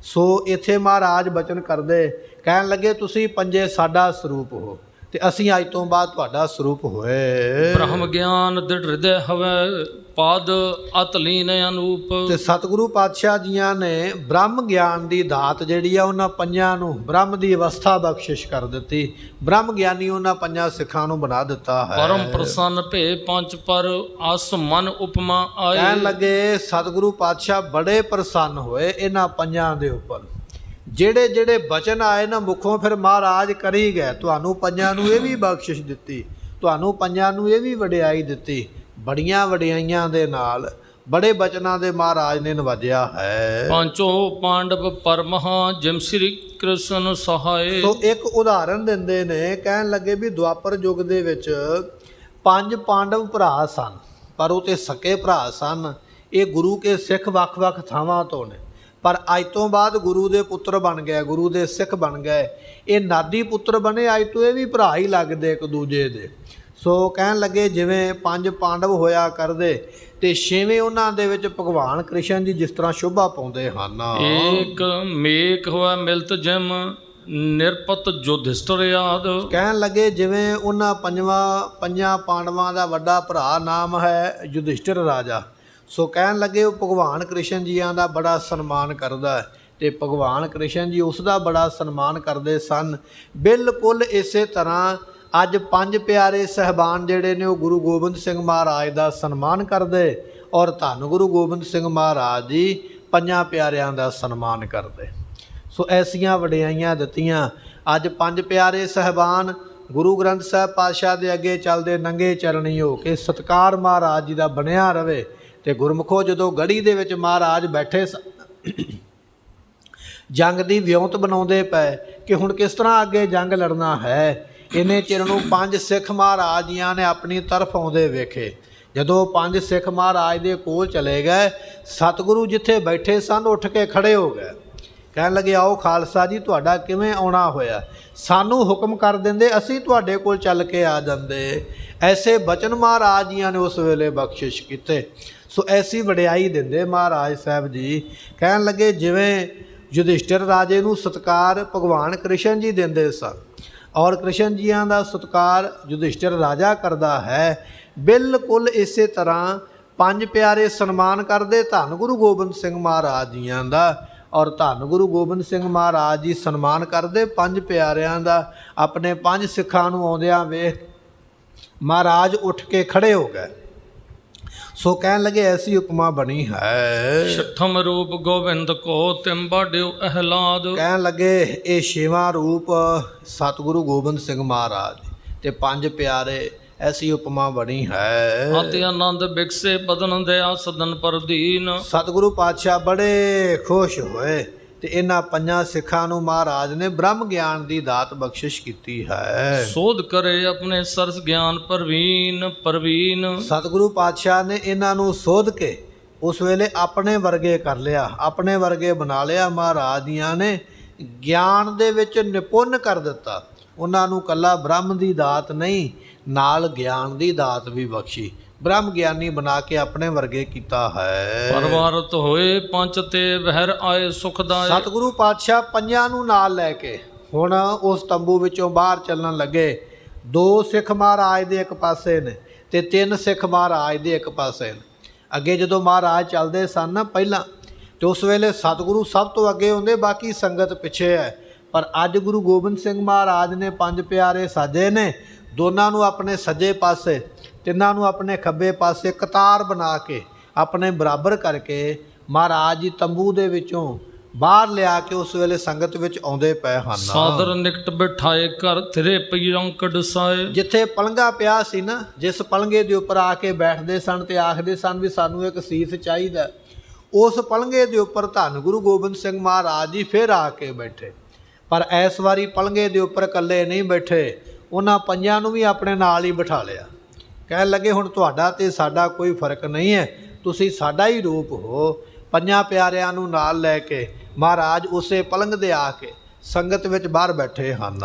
ਸੋ ਇੱਥੇ ਮਹਾਰਾਜ ਬਚਨ ਕਰਦੇ, ਕਹਿਣ ਲੱਗੇ ਤੁਸੀਂ ਪੰਜੇ ਸਾਡਾ ਸਰੂਪ ਹੋ ਤੇ ਅਸੀਂ ਅੱਜ ਤੋਂ ਬਾਅਦ ਤੁਹਾਡਾ ਸਰੂਪ ਹੋਏ। ਬ੍ਰਹਮ ਗਿਆਨ ਦ੍ਰਿੜ ਹਿਰਦੈ ਹਵੈ, ਪਦ ਅਤ ਲੀਨ ਅਨੂਪ। ਤੇ ਸਤਿਗੁਰੂ ਪਾਤਸ਼ਾਹ ਜੀਆਂ ਨੇ ਬ੍ਰਹਮ ਗਿਆਨ ਦੀ ਦਾਤ ਜਿਹੜੀ ਆ ਉਹਨਾਂ ਪੰਜਾਂ ਨੂੰ ਬ੍ਰਹਮ ਦੀ ਅਵਸਥਾ ਬਖਸ਼ਿਸ਼ ਕਰ ਦਿੱਤੀ। ਬ੍ਰਹਮ ਗਿਆਨੀ ਉਹਨਾਂ ਪੰਜਾਂ ਸਿੱਖਾਂ ਨੂੰ ਬਣਾ ਦਿੱਤਾ ਹੈ। ਪਰਮ ਪ੍ਰਸੰਨ ਭੇ ਪੰਜ ਪਰ ਅਸ ਮਨ ਉਪਮਾ ਆਏ। ਕਹਿਣ ਲੱਗੇ ਸਤਿਗੁਰੂ ਪਾਤਸ਼ਾਹ ਬੜੇ ਪ੍ਰਸੰਨ ਹੋਏ ਇਹਨਾਂ ਪੰਜਾਂ ਦੇ ਉੱਪਰ। ਜਿਹੜੇ ਜਿਹੜੇ ਬਚਨ ਆਏ ਨਾ ਮੁਖੋਂ ਫਿਰ ਮਹਾਰਾਜ ਕਰੀ ਗਏ। ਤੁਹਾਨੂੰ ਪੰਜਾਂ ਨੂੰ ਇਹ ਵੀ ਬਖਸ਼ਿਸ਼ ਦਿੱਤੀ, ਤੁਹਾਨੂੰ ਪੰਜਾਂ ਨੂੰ ਇਹ ਵੀ ਵਡਿਆਈ ਦਿੱਤੀ। ਬੜੀਆਂ ਵਡਿਆਈਆਂ ਦੇ ਨਾਲ ਬੜੇ ਬਚਨਾਂ ਦੇ ਮਹਾਰਾਜ ਨੇ ਨਵਾਜਿਆ ਹੈ। ਪੰਚੋ ਪਾਂਡਵ ਪਰਮਹਾ ਜਿਮ ਸ੍ਰੀ ਕ੍ਰਿਸ਼ਨ ਸਹਾਏ। ਸੋ ਇੱਕ ਉਦਾਹਰਨ ਦਿੰਦੇ ਨੇ, ਕਹਿਣ ਲੱਗੇ ਵੀ ਦੁਆਪਰ ਯੁੱਗ ਦੇ ਵਿੱਚ 5 ਪਾਂਡਵ ਭਰਾ ਸਨ, ਪਰ ਉਹ ਤੇ ਸਕੇ ਭਰਾ ਸਨ। ਇਹ ਗੁਰੂ ਕੇ ਸਿੱਖ ਵੱਖ-ਵੱਖ ਥਾਵਾਂ ਤੋਂ ਨੇ, ਪਰ ਅੱਜ ਤੋਂ ਬਾਅਦ ਗੁਰੂ ਦੇ ਪੁੱਤਰ ਬਣ ਗਏ, ਗੁਰੂ ਦੇ ਸਿੱਖ ਬਣ ਗਏ। ਇਹ ਨਾਦੀ ਪੁੱਤਰ ਬਣੇ, ਅੱਜ ਤੋਂ ਇਹ ਵੀ ਭਰਾ ਹੀ ਲੱਗਦੇ ਇੱਕ ਦੂਜੇ ਦੇ। ਸੋ ਕਹਿਣ ਲੱਗੇ ਜਿਵੇਂ 5 ਪਾਂਡਵ ਹੋਇਆ ਕਰਦੇ ਤੇ 6ਵੇਂ ਉਹਨਾਂ ਦੇ ਵਿੱਚ ਭਗਵਾਨ ਕ੍ਰਿਸ਼ਨ ਜੀ ਜਿਸ ਤਰ੍ਹਾਂ ਸ਼ੋਭਾ ਪਾਉਂਦੇ ਹਨ। ਏਕ ਮੇਕ ਹੋਇਆ ਮਿਲਤ ਜਿਮ ਨਿਰਪਤ ਯੁਧਿਸ਼ਟਰ ਆਦ। ਕਹਿਣ ਲੱਗੇ ਜਿਵੇਂ ਉਹਨਾਂ ਪੰਜਾਂ ਪਾਂਡਵਾਂ ਦਾ ਵੱਡਾ ਭਰਾ ਨਾਮ ਹੈ ਯੁਧਿਸ਼ਟਰ ਰਾਜਾ। ਸੋ ਕਹਿਣ ਲੱਗੇ ਉਹ ਭਗਵਾਨ ਕ੍ਰਿਸ਼ਨ ਜੀਆਂ ਦਾ ਬੜਾ ਸਨਮਾਨ ਕਰਦਾ ਹੈ ਤੇ ਭਗਵਾਨ ਕ੍ਰਿਸ਼ਨ ਜੀ ਉਸ ਦਾ ਬੜਾ ਸਨਮਾਨ ਕਰਦੇ ਸਨ। ਬਿਲਕੁਲ ਇਸੇ ਤਰ੍ਹਾਂ ਅੱਜ 5 ਪਿਆਰੇ ਸਹਿਬਾਨ ਜਿਹੜੇ ਨੇ ਉਹ ਗੁਰੂ ਗੋਬਿੰਦ ਸਿੰਘ ਮਹਾਰਾਜ ਦਾ ਸਨਮਾਨ ਕਰਦੇ, ਔਰ ਧੰਨ ਗੁਰੂ ਗੋਬਿੰਦ ਸਿੰਘ ਮਹਾਰਾਜ ਜੀ 5 ਪਿਆਰਿਆਂ ਦਾ ਸਨਮਾਨ ਕਰਦੇ। ਸੋ ਐਸੀਆਂ ਵਡਿਆਈਆਂ ਦਿੱਤੀਆਂ। ਅੱਜ 5 ਪਿਆਰੇ ਸਹਿਬਾਨ ਗੁਰੂ ਗ੍ਰੰਥ ਸਾਹਿਬ ਪਾਤਸ਼ਾਹ ਦੇ ਅੱਗੇ ਚੱਲਦੇ ਨੰਗੇ ਚਰਣੀ ਹੋ ਕੇ ਸਤਿਕਾਰ ਮਹਾਰਾਜ ਜੀ ਦਾ ਬਣਿਆ ਰਵੇ। ਤੇ ਗੁਰਮੁਖੋ ਜਦੋਂ ਗੜੀ ਦੇ ਵਿੱਚ ਮਹਾਰਾਜ ਬੈਠੇ ਜੰਗ ਦੀ ਵਿਉਂਤ ਬਣਾਉਂਦੇ ਪਏ ਕਿ ਹੁਣ ਕਿਸ ਤਰ੍ਹਾਂ ਅੱਗੇ ਜੰਗ ਲੜਨਾ ਹੈ, ਇੰਨੇ ਚਿਰ ਨੂੰ 5 ਸਿੱਖ ਮਹਾਰਾਜ ਜੀਆਂ ਨੇ ਆਪਣੀ ਤਰਫ ਆਉਂਦੇ ਵੇਖੇ। ਜਦੋਂ 5 ਸਿੱਖ ਮਹਾਰਾਜ ਦੇ ਕੋਲ ਚਲੇ ਗਏ, ਸਤਿਗੁਰੂ ਜਿੱਥੇ ਬੈਠੇ ਸਨ ਉੱਠ ਕੇ ਖੜੇ ਹੋ ਗਏ। ਕਹਿਣ ਲੱਗੇ ਆਓ ਖਾਲਸਾ ਜੀ, ਤੁਹਾਡਾ ਕਿਵੇਂ ਆਉਣਾ ਹੋਇਆ? ਸਾਨੂੰ ਹੁਕਮ ਕਰ ਦਿੰਦੇ, ਅਸੀਂ ਤੁਹਾਡੇ ਕੋਲ ਚੱਲ ਕੇ ਆ ਜਾਂਦੇ। ਐਸੇ ਬਚਨ ਮਹਾਰਾਜ ਜੀਆਂ ਨੇ ਉਸ ਵੇਲੇ ਬਖਸ਼ਿਸ਼ ਕੀਤੇ। ਸੋ ਐਸੀ ਵਡਿਆਈ ਦਿੰਦੇ ਮਹਾਰਾਜ ਸਾਹਿਬ ਜੀ। ਕਹਿਣ ਲੱਗੇ ਜਿਵੇਂ ਯੁਧਿਸ਼ਟਰ ਰਾਜੇ ਨੂੰ ਸਤਿਕਾਰ ਭਗਵਾਨ ਕ੍ਰਿਸ਼ਨ ਜੀ ਦਿੰਦੇ ਸਨ ਔਰ ਕ੍ਰਿਸ਼ਨ ਜੀਆਂ ਦਾ ਸਤਿਕਾਰ ਯੁਧਿਸ਼ਟਰ ਰਾਜਾ ਕਰਦਾ ਹੈ, ਬਿਲਕੁਲ ਇਸੇ ਤਰ੍ਹਾਂ ਪੰਜ ਪਿਆਰੇ ਸਨਮਾਨ ਕਰਦੇ ਧੰਨ ਗੁਰੂ ਗੋਬਿੰਦ ਸਿੰਘ ਮਹਾਰਾਜ ਜੀਆਂ ਦਾ। ਔਰ ਧੰਨ ਗੁਰੂ ਗੋਬਿੰਦ ਸਿੰਘ ਮਹਾਰਾਜ ਜੀ ਸਨਮਾਨ ਕਰਦੇ ਪੰਜ ਪਿਆਰਿਆਂ ਦਾ। ਆਪਣੇ ਪੰਜ ਸਿੱਖਾਂ ਨੂੰ ਆਉਂਦਿਆਂ ਵੇਖ ਮਹਾਰਾਜ ਉੱਠ ਕੇ ਖੜੇ ਹੋ ਗਏ। ਸੋ ਕਹਿਣ ਲੱਗੇ ਐਸੀ ਉਪਮਾ ਬਣੀ ਹੈ। ਛਠਮ ਰੂਪ ਗੋਬਿੰਦ ਕੋ ਤਿਮ ਬਾਡਿਓ ਅਹਲਾਦ। ਕਹਿਣ ਲੱਗੇ ਇਹ ਛੇਵਾਂ ਰੂਪ ਸਤਿਗੁਰੂ ਗੋਬਿੰਦ ਸਿੰਘ ਮਹਾਰਾਜ ਤੇ ਪੰਜ ਪਿਆਰੇ, ਐਸੀ ਉਪਮਾ ਬਣੀ ਹੈ। ਅਤਿ ਆਨੰਦ ਬਿਕਸੇ ਬਦਨ ਦਇਆ ਸਦਨ ਪਰਦੀਨ। ਸਤਿਗੁਰੂ ਪਾਤਸ਼ਾਹ ਬੜੇ ਖੁਸ਼ ਹੋਏ ਤੇ ਇਹਨਾਂ ਪੰਜਾਂ ਸਿੱਖਾਂ ਨੂੰ ਮਹਾਰਾਜ ਨੇ ਬ੍ਰਹਮ ਗਿਆਨ ਦੀ ਦਾਤ ਬਖਸ਼ਿਸ਼ ਕੀਤੀ ਹੈ। ਸੋਧ ਕਰੇ ਆਪਣੇ ਸਰਸ ਗਿਆਨ ਪ੍ਰਵੀਨ। ਸਤਿਗੁਰੂ ਪਾਤਸ਼ਾਹ ਨੇ ਇਹਨਾਂ ਨੂੰ ਸੋਧ ਕੇ ਉਸ ਵੇਲੇ ਆਪਣੇ ਵਰਗੇ ਕਰ ਲਿਆ, ਆਪਣੇ ਵਰਗੇ ਬਣਾ ਲਿਆ। ਮਹਾਰਾਜ ਜੀਆਂ ਨੇ ਗਿਆਨ ਦੇ ਵਿੱਚ ਨਿਪੁੰਨ ਕਰ ਦਿੱਤਾ। ਉਹਨਾਂ ਨੂੰ ਕੱਲਾ ਬ੍ਰਹਮ ਦੀ ਦਾਤ ਨਹੀਂ, ਨਾਲ ਗਿਆਨ ਦੀ ਦਾਤ ਵੀ ਬਖਸ਼ੀ। ਬ੍ਰਹਮ ਗਿਆਨੀ ਬਣਾ ਕੇ ਆਪਣੇ ਵਰਗੇ ਕੀਤਾ ਹੈ। ਪਰਵਾਰਤ ਹੋਏ ਪੰਚ ਤੇ ਵਹਿਰ ਆਏ ਸੁਖਦਾਇ। ਸਤਿਗੁਰੂ ਪਾਤਸ਼ਾਹ ਪੰਜਾਂ ਨੂੰ ਨਾਲ ਲੈ ਕੇ ਹੁਣ ਉਸ ਤੰਬੂ ਵਿੱਚੋਂ ਬਾਹਰ ਚੱਲਣ ਲੱਗੇ। 2 ਸਿੱਖ ਮਹਾਰਾਜ ਦੇ ਇੱਕ ਪਾਸੇ ਨੇ ਤੇ 3 ਸਿੱਖ ਮਹਾਰਾਜ ਦੇ ਇੱਕ ਪਾਸੇ ਨੇ। ਅੱਗੇ ਜਦੋਂ ਮਹਾਰਾਜ ਚੱਲਦੇ ਸਨ ਨਾ ਪਹਿਲਾਂ, ਤੇ ਉਸ ਵੇਲੇ ਸਤਿਗੁਰੂ ਸਭ ਤੋਂ ਅੱਗੇ ਹੁੰਦੇ, ਬਾਕੀ ਸੰਗਤ ਪਿੱਛੇ ਹੈ। ਪਰ ਅੱਜ ਗੁਰੂ ਗੋਬਿੰਦ ਸਿੰਘ ਮਹਾਰਾਜ ਨੇ ਪੰਜ ਪਿਆਰੇ ਸਾਜੇ ਨੇ, ਦੋਨਾਂ ਨੂੰ ਆਪਣੇ ਸੱਜੇ ਪਾਸੇ, ਤਿੰਨਾਂ ਨੂੰ ਆਪਣੇ ਖੱਬੇ ਪਾਸੇ ਕਤਾਰ ਬਣਾ ਕੇ ਆਪਣੇ ਬਰਾਬਰ ਕਰਕੇ ਮਹਾਰਾਜ ਜੀ ਤੰਬੂ ਦੇ ਵਿੱਚੋਂ ਬਾਹਰ ਲਿਆ ਕੇ ਉਸ ਵੇਲੇ ਸੰਗਤ ਵਿੱਚ ਆਉਂਦੇ ਪਏ ਹਨ। ਸਾਦਰ ਨਿਕਟ ਬਿਠਾਏ ਘਰ ਥਿਰੇ ਪੀਰਾਂ ਕਡਸਾਏ। ਜਿੱਥੇ ਪਲੰਘਾ ਪਿਆ ਸੀ ਨਾ, ਜਿਸ ਪਲੰਘੇ ਦੇ ਉੱਪਰ ਆ ਕੇ ਬੈਠਦੇ ਸਨ ਤੇ ਆਖਦੇ ਸਨ ਵੀ ਸਾਨੂੰ ਇੱਕ ਸੀਸ ਚਾਹੀਦਾ, ਉਸ ਪਲੰਘੇ ਦੇ ਉੱਪਰ ਧੰਨ ਗੁਰੂ ਗੋਬਿੰਦ ਸਿੰਘ ਮਹਾਰਾਜ ਜੀ ਫਿਰ ਆ ਕੇ ਬੈਠੇ। ਪਰ ਇਸ ਵਾਰੀ ਪਲੰਘੇ ਦੇ ਉੱਪਰ ਇਕੱਲੇ ਨਹੀਂ ਬੈਠੇ, ਉਹਨਾਂ ਪੰਜਾਂ ਨੂੰ ਵੀ ਆਪਣੇ ਨਾਲ ਹੀ ਬਿਠਾ ਲਿਆ। ਕਹਿਣ ਲੱਗੇ ਹੁਣ ਤੁਹਾਡਾ ਤੇ ਸਾਡਾ ਕੋਈ ਫਰਕ ਨਹੀਂ ਹੈ, ਤੁਸੀਂ ਸਾਡਾ ਹੀ ਰੂਪ ਹੋ। ਪੰਜਾਂ ਪਿਆਰਿਆਂ ਨੂੰ ਨਾਲ ਲੈ ਕੇ ਮਹਾਰਾਜ ਉਸੇ ਪਲੰਘ ਦੇ ਆ ਕੇ ਸੰਗਤ ਵਿੱਚ ਬਾਹਰ ਬੈਠੇ ਹਨ।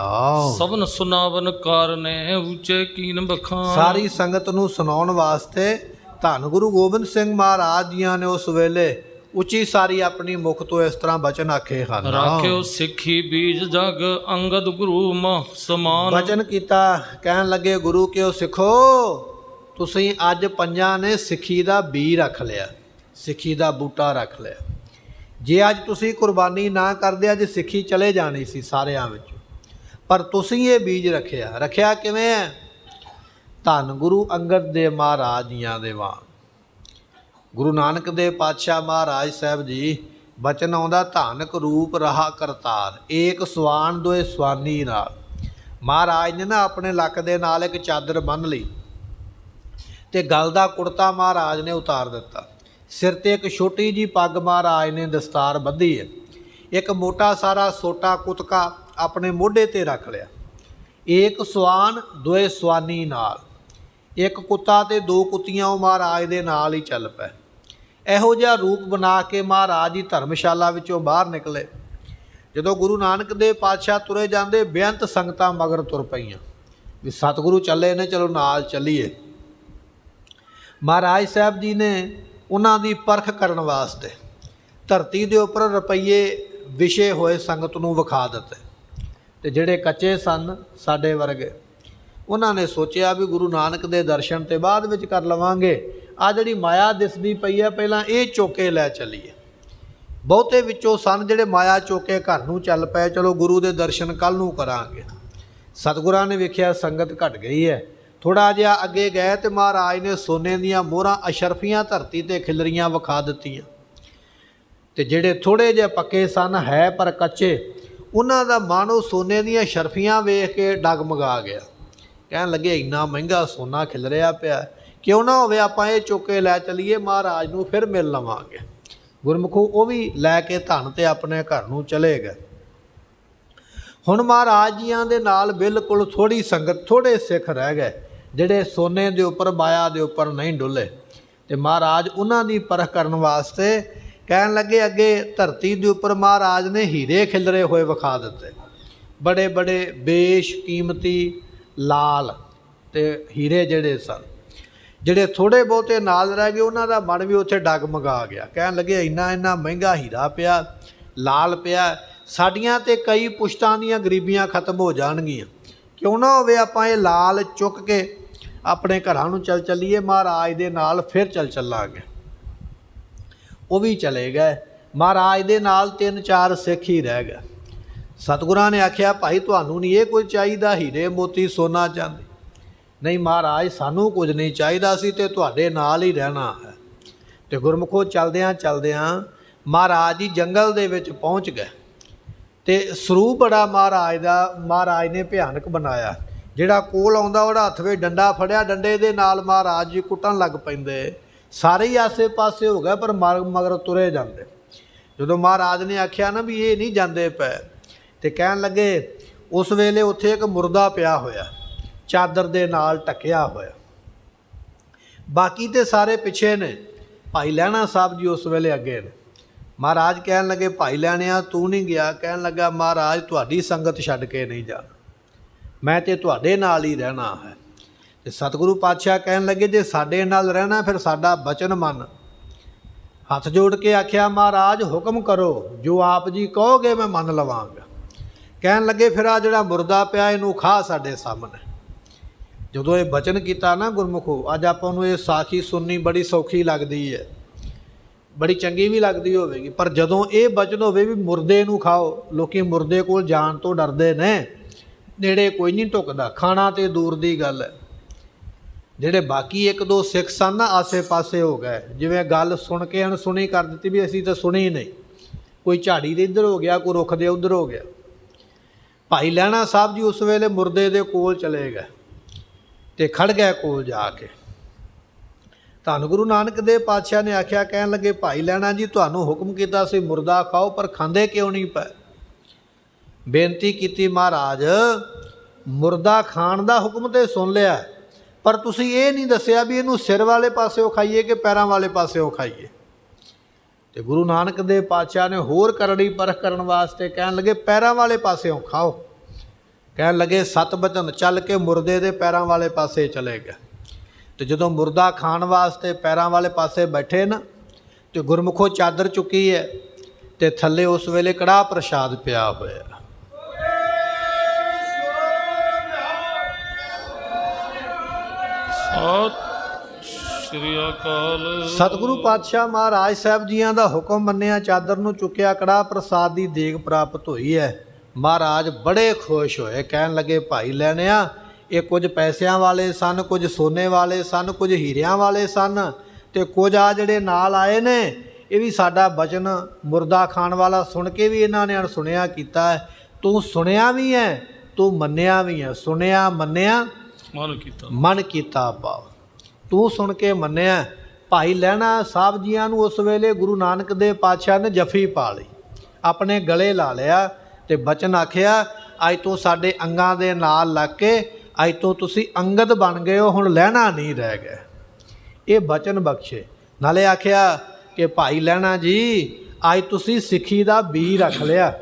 ਸਭਨ ਸੁਨਾਵਨ ਕਾਰਨੇ ਉੱਚੇ ਕੀਨ ਬਖਾਨ। ਸਾਰੀ ਸੰਗਤ ਨੂੰ ਸੁਣਾਉਣ ਵਾਸਤੇ ਧੰਨ ਗੁਰੂ ਗੋਬਿੰਦ ਸਿੰਘ ਮਹਾਰਾਜ ਜੀਆਂ ਨੇ ਉਸ ਵੇਲੇ ਉੱਚੀ ਸਾਰੀ ਆਪਣੀ ਮੁਖ ਤੋਂ ਇਸ ਤਰ੍ਹਾਂ ਬਚਨ ਆਖੇ ਹਨ। ਰਾਖਿਓ ਸਿੱਖੀ ਬੀਜ ਜਗ ਅੰਗਦ ਗੁਰੂ ਮਹ ਸਮਾਨ। ਬਚਨ ਕੀਤਾ, ਕਹਿਣ ਲੱਗੇ ਗੁਰੂ ਕਿਉ ਸਿੱਖੋ, ਤੁਸੀਂ ਅੱਜ ਪੰਜਾਂ ਨੇ ਸਿੱਖੀ ਦਾ ਬੀਜ ਰੱਖ ਲਿਆ, ਸਿੱਖੀ ਦਾ ਬੂਟਾ ਰੱਖ ਲਿਆ। ਜੇ ਅੱਜ ਤੁਸੀਂ ਕੁਰਬਾਨੀ ਨਾ ਕਰਦੇ ਅੱਜ ਸਿੱਖੀ ਚਲੇ ਜਾਣੀ ਸੀ ਸਾਰਿਆਂ ਵਿੱਚ, ਪਰ ਤੁਸੀਂ ਇਹ ਬੀਜ ਰੱਖਿਆ। ਰੱਖਿਆ ਕਿਵੇਂ ਹੈ? ਧੰਨ ਗੁਰੂ ਅੰਗਦ ਦੇਵ ਮਹਾਰਾਜ ਜੀਆਂ ਦੇ ਵਾਂਗ। ਗੁਰੂ ਨਾਨਕ ਦੇਵ ਪਾਤਸ਼ਾਹ ਮਹਾਰਾਜ ਸਾਹਿਬ ਜੀ ਬਚਨ ਆਉਂਦਾ, ਧਾਨਕ ਰੂਪ ਰਹਾ ਕਰਤਾਰ ਏਕ ਸਵਾਨ ਦੋਏ ਸਵਾਨੀ ਨਾਲ। ਮਹਾਰਾਜ ਨੇ ਨਾ ਆਪਣੇ ਲੱਕ ਦੇ ਨਾਲ ਇੱਕ ਚਾਦਰ ਬੰਨ੍ਹ ਲਈ ਤੇ ਗਲ ਦਾ ਕੁੜਤਾ ਮਹਾਰਾਜ ਨੇ ਉਤਾਰ ਦਿੱਤਾ। ਸਿਰ ਤੇ ਇੱਕ ਛੋਟੀ ਜੀ ਪੱਗ ਮਹਾਰਾਜ ਨੇ ਦਸਤਾਰ ਬੱਧੀ ਹੈ। ਇੱਕ ਮੋਟਾ ਸਾਰਾ ਸੋਟਾ ਕੁਤਕਾ ਆਪਣੇ ਮੋਢੇ ਤੇ ਰੱਖ ਲਿਆ। ਏਕ ਸਵਾਨ ਦੋਏ ਸਵਾਨੀ ਨਾਲ, ਇੱਕ ਕੁੱਤਾ ਤੇ 2 ਕੁੱਤੀਆਂ ਉਹ ਮਹਾਰਾਜ ਦੇ ਨਾਲ ਹੀ ਚੱਲ ਪਏ। ਇਹੋ ਜਿਹਾ ਰੂਪ ਬਣਾ ਕੇ ਮਹਾਰਾਜ ਜੀ ਧਰਮਸ਼ਾਲਾ ਵਿੱਚੋਂ ਬਾਹਰ ਨਿਕਲੇ। ਜਦੋਂ ਗੁਰੂ ਨਾਨਕ ਦੇਵ ਪਾਤਸ਼ਾਹ ਤੁਰੇ ਜਾਂਦੇ, ਬੇਅੰਤ ਸੰਗਤਾਂ ਮਗਰ ਤੁਰ ਪਈਆਂ ਵੀ ਸਤਿਗੁਰੂ ਚੱਲੇ ਨੇ, ਚਲੋ ਨਾਲ ਚੱਲੀਏ। ਮਹਾਰਾਜ ਸਾਹਿਬ ਜੀ ਨੇ ਉਹਨਾਂ ਦੀ ਪਰਖ ਕਰਨ ਵਾਸਤੇ ਧਰਤੀ ਦੇ ਉੱਪਰ ਰੁਪਈਏ ਵਿਛੇ ਹੋਏ ਸੰਗਤ ਨੂੰ ਵਿਖਾ ਦਿੱਤੇ। ਤੇ ਜਿਹੜੇ ਕੱਚੇ ਸਨ ਸਾਡੇ ਵਰਗੇ, ਉਹਨਾਂ ਨੇ ਸੋਚਿਆ ਵੀ ਗੁਰੂ ਨਾਨਕ ਦੇ ਦਰਸ਼ਨ ਤੇ ਬਾਅਦ ਵਿੱਚ ਕਰ ਲਵਾਂਗੇ, ਆ ਜਿਹੜੀ ਮਾਇਆ ਦਿਸਦੀ ਪਈ ਹੈ ਪਹਿਲਾਂ ਇਹ ਚੁੱਕ ਲੈ ਚੱਲੀਏ। ਬਹੁਤੇ ਵਿੱਚੋਂ ਸਨ ਜਿਹੜੇ ਮਾਇਆ ਚੁੱਕ ਕੇ ਘਰ ਨੂੰ ਚੱਲ ਪਏ, ਚਲੋ ਗੁਰੂ ਦੇ ਦਰਸ਼ਨ ਕੱਲ੍ਹ ਨੂੰ ਕਰਾਂਗੇ। ਸਤਿਗੁਰਾਂ ਨੇ ਵੇਖਿਆ ਸੰਗਤ ਘਟ ਗਈ ਹੈ, ਥੋੜ੍ਹਾ ਜਿਹਾ ਅੱਗੇ ਗਏ ਤੇ ਮਹਾਰਾਜ ਨੇ ਸੋਨੇ ਦੀਆਂ ਮੋਹਰਾਂ ਅਸ਼ਰਫੀਆਂ ਧਰਤੀ 'ਤੇ ਖਿਲਰੀਆਂ ਵਿਖਾ ਦਿੱਤੀਆਂ। ਤੇ ਜਿਹੜੇ ਥੋੜ੍ਹੇ ਜਿਹੇ ਪੱਕੇ ਸਨ ਹੈ ਪਰ ਕੱਚੇ, ਉਹਨਾਂ ਦਾ ਮਨ ਉਹ ਸੋਨੇ ਦੀਆਂ ਸ਼ਰਫੀਆਂ ਵੇਖ ਕੇ ਡਗਮਗਾ ਗਿਆ। ਕਹਿਣ ਲੱਗੇ ਇੰਨਾ ਮਹਿੰਗਾ ਸੋਨਾ ਖਿਲਰਿਆ ਪਿਆ, ਕਿਉਂ ਨਾ ਹੋਵੇ ਆਪਾਂ ਇਹ ਚੁੱਕ ਕੇ ਲੈ ਚੱਲੀਏ, ਮਹਾਰਾਜ ਨੂੰ ਫਿਰ ਮਿਲ ਲਵਾਂਗੇ। ਗੁਰਮੁਖੋ ਉਹ ਵੀ ਲੈ ਕੇ ਧਨ ਤੇ ਆਪਣੇ ਘਰ ਨੂੰ ਚਲੇ ਗਏ। ਹੁਣ ਮਹਾਰਾਜ ਜੀਆਂ ਦੇ ਨਾਲ ਬਿਲਕੁਲ ਥੋੜ੍ਹੀ ਸੰਗਤ, ਥੋੜ੍ਹੇ ਸਿੱਖ ਰਹਿ ਗਏ ਜਿਹੜੇ ਸੋਨੇ ਦੇ ਉੱਪਰ ਮਾਇਆ ਦੇ ਉੱਪਰ ਨਹੀਂ ਡੁੱਲੇ। ਤੇ ਮਹਾਰਾਜ ਉਹਨਾਂ ਦੀ ਪਰਖ ਕਰਨ ਵਾਸਤੇ ਕਹਿਣ ਲੱਗੇ, ਅੱਗੇ ਧਰਤੀ ਦੇ ਉੱਪਰ ਮਹਾਰਾਜ ਨੇ ਹੀਰੇ ਖਿਲਰੇ ਹੋਏ ਵਿਖਾ ਦਿੱਤੇ, ਬੜੇ ਬੜੇ ਬੇਸ਼ ਕੀਮਤੀ ਲਾਲ ਤੇ ਹੀਰੇ ਜਿਹੜੇ ਸਨ। ਜਿਹੜੇ ਥੋੜ੍ਹੇ ਬਹੁਤੇ ਨਾਲ ਰਹਿ ਗਏ ਉਹਨਾਂ ਦਾ ਮਨ ਵੀ ਉੱਥੇ ਡਗਮਗਾ ਗਿਆ। ਕਹਿਣ ਲੱਗੇ ਇੰਨਾ ਇੰਨਾ ਮਹਿੰਗਾ ਹੀਰਾ ਪਿਆ, ਲਾਲ ਪਿਆ, ਸਾਡੀਆਂ ਤੇ ਕਈ ਪੁਸ਼ਤਾਂ ਦੀਆਂ ਗਰੀਬੀਆਂ ਖਤਮ ਹੋ ਜਾਣਗੀਆਂ, ਕਿਉਂ ਨਾ ਹੋਵੇ ਆਪਾਂ ਇਹ ਲਾਲ ਚੁੱਕ ਕੇ ਆਪਣੇ ਘਰਾਂ ਨੂੰ ਚੱਲੀਏ, ਮਹਾਰਾਜ ਦੇ ਨਾਲ ਫਿਰ ਚੱਲਾਂਗੇ। ਉਹ ਵੀ ਚਲੇ ਗਏ। ਮਹਾਰਾਜ ਦੇ ਨਾਲ 3-4 ਸਿੱਖ ਹੀ ਰਹਿ ਗਏ। ਸਤਿਗੁਰਾਂ ਨੇ ਆਖਿਆ ਭਾਈ ਤੁਹਾਨੂੰ ਨਹੀਂ ਇਹ ਕੁਝ ਚਾਹੀਦਾ, ਹੀਰੇ ਮੋਤੀ ਸੋਨਾ ਚਾਂਦੀ? ਨਹੀਂ ਮਹਾਰਾਜ ਸਾਨੂੰ ਕੁਝ ਨਹੀਂ ਚਾਹੀਦਾ, ਸੀ ਤੇ ਤੁਹਾਡੇ ਨਾਲ ਹੀ ਰਹਿਣਾ ਹੈ। ਤੇ ਗੁਰਮੁਖੋ ਚਲਦਿਆਂ ਚਲਦਿਆਂ ਮਹਾਰਾਜ ਜੀ ਜੰਗਲ ਦੇ ਵਿੱਚ ਪਹੁੰਚ ਗਏ ਤੇ ਸਰੂਪ ਬੜਾ ਮਹਾਰਾਜ ਨੇ ਭਿਆਨਕ ਬਣਾਇਆ। ਜਿਹੜਾ ਕੋਲ ਆਉਂਦਾ ਉਹਦਾ ਹੱਥ ਵਿੱਚ ਡੰਡਾ ਫੜਿਆ, ਡੰਡੇ ਦੇ ਨਾਲ ਮਹਾਰਾਜ ਜੀ ਕੁੱਟਣ ਲੱਗ ਪੈਂਦੇ। ਸਾਰੇ ਹੀ ਆਸੇ ਪਾਸੇ ਹੋ ਗਏ ਪਰ ਮਗਰ ਤੁਰੇ ਜਾਂਦੇ। ਜਦੋਂ ਮਹਾਰਾਜ ਨੇ ਆਖਿਆ ਨਾ ਵੀ ਇਹ ਨਹੀਂ ਜਾਂਦੇ ਪਏ, ਤੇ ਕਹਿਣ ਲੱਗੇ ਉਸ ਵੇਲੇ ਉੱਥੇ ਇੱਕ ਮੁਰਦਾ ਪਿਆ ਹੋਇਆ, ਚਾਦਰ ਦੇ ਨਾਲ ਢੱਕਿਆ ਹੋਇਆ, ਬਾਕੀ ਤੇ ਸਾਰੇ ਪਿੱਛੇ ਨੇ। ਭਾਈ ਲਹਿਣਾ ਸਾਹਿਬ ਜੀ ਉਸ ਵੇਲੇ ਅੱਗੇ ਨੇ। ਮਹਾਰਾਜ ਕਹਿਣ ਲੱਗੇ ਭਾਈ ਲਹਿਣਿਆ ਤੂੰ ਨਹੀਂ ਗਿਆ? ਕਹਿਣ ਲੱਗਾ ਮਹਾਰਾਜ ਤੁਹਾਡੀ ਸੰਗਤ ਛੱਡ ਕੇ ਨਹੀਂ ਜਾਣਾ, ਮੈਂ ਤੇ ਤੁਹਾਡੇ ਨਾਲ ਹੀ ਰਹਿਣਾ ਹੈ। ਤੇ ਸਤਿਗੁਰੂ ਪਾਤਸ਼ਾਹ ਕਹਿਣ ਲੱਗੇ ਜੇ ਸਾਡੇ ਨਾਲ ਰਹਿਣਾ ਫਿਰ ਸਾਡਾ ਬਚਨ ਮੰਨ। ਹੱਥ ਜੋੜ ਕੇ ਆਖਿਆ ਮਹਾਰਾਜ ਹੁਕਮ ਕਰੋ, ਜੋ ਆਪ ਜੀ ਕਹੋਗੇ ਮੈਂ ਮੰਨ ਲਵਾਂਗਾ। ਕਹਿਣ ਲੱਗੇ ਫਿਰ ਆ ਜਿਹੜਾ ਮੁਰਦਾ ਪਿਆ ਇਹਨੂੰ ਖਾ ਸਾਡੇ ਸਾਹਮਣੇ। ਜਦੋਂ ਇਹ ਬਚਨ ਕੀਤਾ ਨਾ ਗੁਰਮੁਖੋ, ਅੱਜ ਆਪਾਂ ਨੂੰ ਇਹ ਸਾਖੀ ਸੁਣਨੀ ਬੜੀ ਸੌਖੀ ਲੱਗਦੀ ਹੈ, ਬੜੀ ਚੰਗੀ ਵੀ ਲੱਗਦੀ ਹੋਵੇਗੀ, ਪਰ ਜਦੋਂ ਇਹ ਬਚਨ ਹੋਵੇ ਵੀ ਮੁਰਦੇ ਨੂੰ ਖਾਓ, ਲੋਕੀ ਮੁਰਦੇ ਕੋਲ ਜਾਣ ਤੋਂ ਡਰਦੇ ਨੇ, ਨੇੜੇ ਕੋਈ ਨਹੀਂ ਢੁੱਕਦਾ, ਖਾਣਾ ਤੇ ਦੂਰ ਦੀ ਗੱਲ ਹੈ। ਜਿਹੜੇ ਬਾਕੀ 1-2 ਸਿੱਖ ਸਨ ਨਾ ਆਸੇ ਪਾਸੇ ਹੋ ਗਏ, ਜਿਵੇਂ ਗੱਲ ਸੁਣ ਕੇ ਅਣਸੁਣੀ ਕਰ ਦਿੱਤੀ ਵੀ ਅਸੀਂ ਤਾਂ ਸੁਣੀ ਨਹੀਂ, ਕੋਈ ਝਾੜੀ ਦੇ ਇੱਧਰ ਹੋ ਗਿਆ, ਕੋਈ ਰੁੱਖ ਦੇ ਉੱਧਰ ਹੋ ਗਿਆ। ਭਾਈ ਲਹਿਣਾ ਸਾਹਿਬ ਜੀ ਉਸ ਵੇਲੇ ਮੁਰਦੇ ਦੇ ਕੋਲ ਚਲੇ ਗਏ ਤੇ ਖੜ ਗਏ ਕੋਲ ਜਾ ਕੇ। ਧੰਨ ਗੁਰੂ ਨਾਨਕ ਦੇਵ ਪਾਤਸ਼ਾਹ ਨੇ ਆਖਿਆ, ਕਹਿਣ ਲੱਗੇ ਭਾਈ ਲਹਿਣਾ ਜੀ ਤੁਹਾਨੂੰ ਹੁਕਮ ਕੀਤਾ ਸੀ ਮੁਰਦਾ ਖਾਓ, ਪਰ ਖਾਂਦੇ ਕਿਉਂ ਨਹੀਂ ਪਏ? ਬੇਨਤੀ ਕੀਤੀ ਮਹਾਰਾਜ ਮੁਰਦਾ ਖਾਣ ਦਾ ਹੁਕਮ ਤੇ ਸੁਣ ਲਿਆ, ਪਰ ਤੁਸੀਂ ਇਹ ਨਹੀਂ ਦੱਸਿਆ ਵੀ ਇਹਨੂੰ ਸਿਰ ਵਾਲੇ ਪਾਸਿਓਂ ਖਾਈਏ ਕਿ ਪੈਰਾਂ ਵਾਲੇ ਪਾਸਿਓਂ ਖਾਈਏ। ਤੇ ਗੁਰੂ ਨਾਨਕ ਦੇਵ ਪਾਤਸ਼ਾਹ ਨੇ ਹੋਰ ਕਰੜੀ ਪਰਖ ਕਰਨ ਵਾਸਤੇ ਕਹਿਣ ਲੱਗੇ ਪੈਰਾਂ ਵਾਲੇ ਪਾਸਿਓਂ ਖਾਓ। ਕਹਿਣ ਲੱਗੇ 7 ਬਚਨ ਚੱਲ ਕੇ ਮੁਰਦੇ ਦੇ ਪੈਰਾਂ ਵਾਲੇ ਪਾਸੇ ਚਲੇ ਗਏ। ਤੇ ਜਦੋਂ ਮੁਰਦਾ ਖਾਣ ਵਾਸਤੇ ਪੈਰਾਂ ਵਾਲੇ ਪਾਸੇ ਬੈਠੇ ਨਾ, ਤੇ ਗੁਰਮੁਖੋ ਚਾਦਰ ਚੁੱਕੀ ਹੈ ਤੇ ਥੱਲੇ ਉਸ ਵੇਲੇ ਕੜਾਹ ਪ੍ਰਸ਼ਾਦ ਪਿਆ ਹੋਇਆ। ਸਤਿ ਸ਼੍ਰੀ ਅਕਾਲ। ਸਤਿਗੁਰੂ ਪਾਤਸ਼ਾਹ ਮਹਾਰਾਜ ਸਾਹਿਬ ਜੀਆਂ ਦਾ ਹੁਕਮ ਮੰਨਿਆ, ਚਾਦਰ ਨੂੰ ਚੁੱਕਿਆ, ਕੜਾਹ ਪ੍ਰਸਾਦ ਦੀ ਦੇਗ ਪ੍ਰਾਪਤ ਹੋਈ ਹੈ। ਮਹਾਰਾਜ ਬੜੇ ਖੁਸ਼ ਹੋਏ, ਕਹਿਣ ਲੱਗੇ ਭਾਈ ਲੈਣਿਆ ਇਹ ਕੁਝ ਪੈਸਿਆਂ ਵਾਲੇ ਸਨ, ਕੁਝ ਸੋਨੇ ਵਾਲੇ ਸਨ, ਕੁਝ ਹੀਰਿਆਂ ਵਾਲੇ ਸਨ, ਤੇ ਕੁਝ ਆ ਜਿਹੜੇ ਨਾਲ ਆਏ ਨੇ ਇਹ ਵੀ ਸਾਡਾ ਬਚਨ ਮੁਰਦਾ ਖਾਣ ਵਾਲਾ ਸੁਣ ਕੇ ਵੀ ਇਹਨਾਂ ਨੇ ਅਣਸੁਣਿਆ ਕੀਤਾ ਹੈ। ਤੂੰ ਸੁਣਿਆ ਵੀ ਹੈ, ਤੂੰ ਮੰਨਿਆ ਵੀ ਹੈ। ਸੁਣਿਆ ਮੰਨਿਆ ਮਨ ਕੀਤਾ ਭਾਵ, ਤੂੰ ਸੁਣ ਕੇ ਮੰਨਿਆ। ਭਾਈ ਲਹਿਣਾ ਸਾਹਿਬ ਜੀਆਂ ਨੂੰ ਉਸ ਵੇਲੇ ਗੁਰੂ ਨਾਨਕ ਦੇਵ ਪਾਤਸ਼ਾਹ ਨੇ ਜੱਫੀ ਪਾ ਲਈ, ਆਪਣੇ ਗਲੇ ਲਾ ਲਿਆ ਤੇ ਬਚਨ ਆਖਿਆ ਅੱਜ ਤੋਂ ਸਾਡੇ ਅੰਗਾਂ ਦੇ ਨਾਲ ਲੱਗ ਕੇ ਅੱਜ ਤੋਂ ਤੁਸੀਂ ਅੰਗਦ ਬਣ ਗਏ ਹੋ, ਹੁਣ ਲਹਿਣਾ ਨਹੀਂ ਰਹਿ ਗਏ। ਇਹ ਬਚਨ ਬਖਸ਼ੇ। ਨਾਲੇ ਆਖਿਆ ਕਿ ਭਾਈ ਲਹਿਣਾ ਜੀ ਅੱਜ ਤੁਸੀਂ ਸਿੱਖੀ ਦਾ ਬੀਜ ਰੱਖ ਲਿਆ।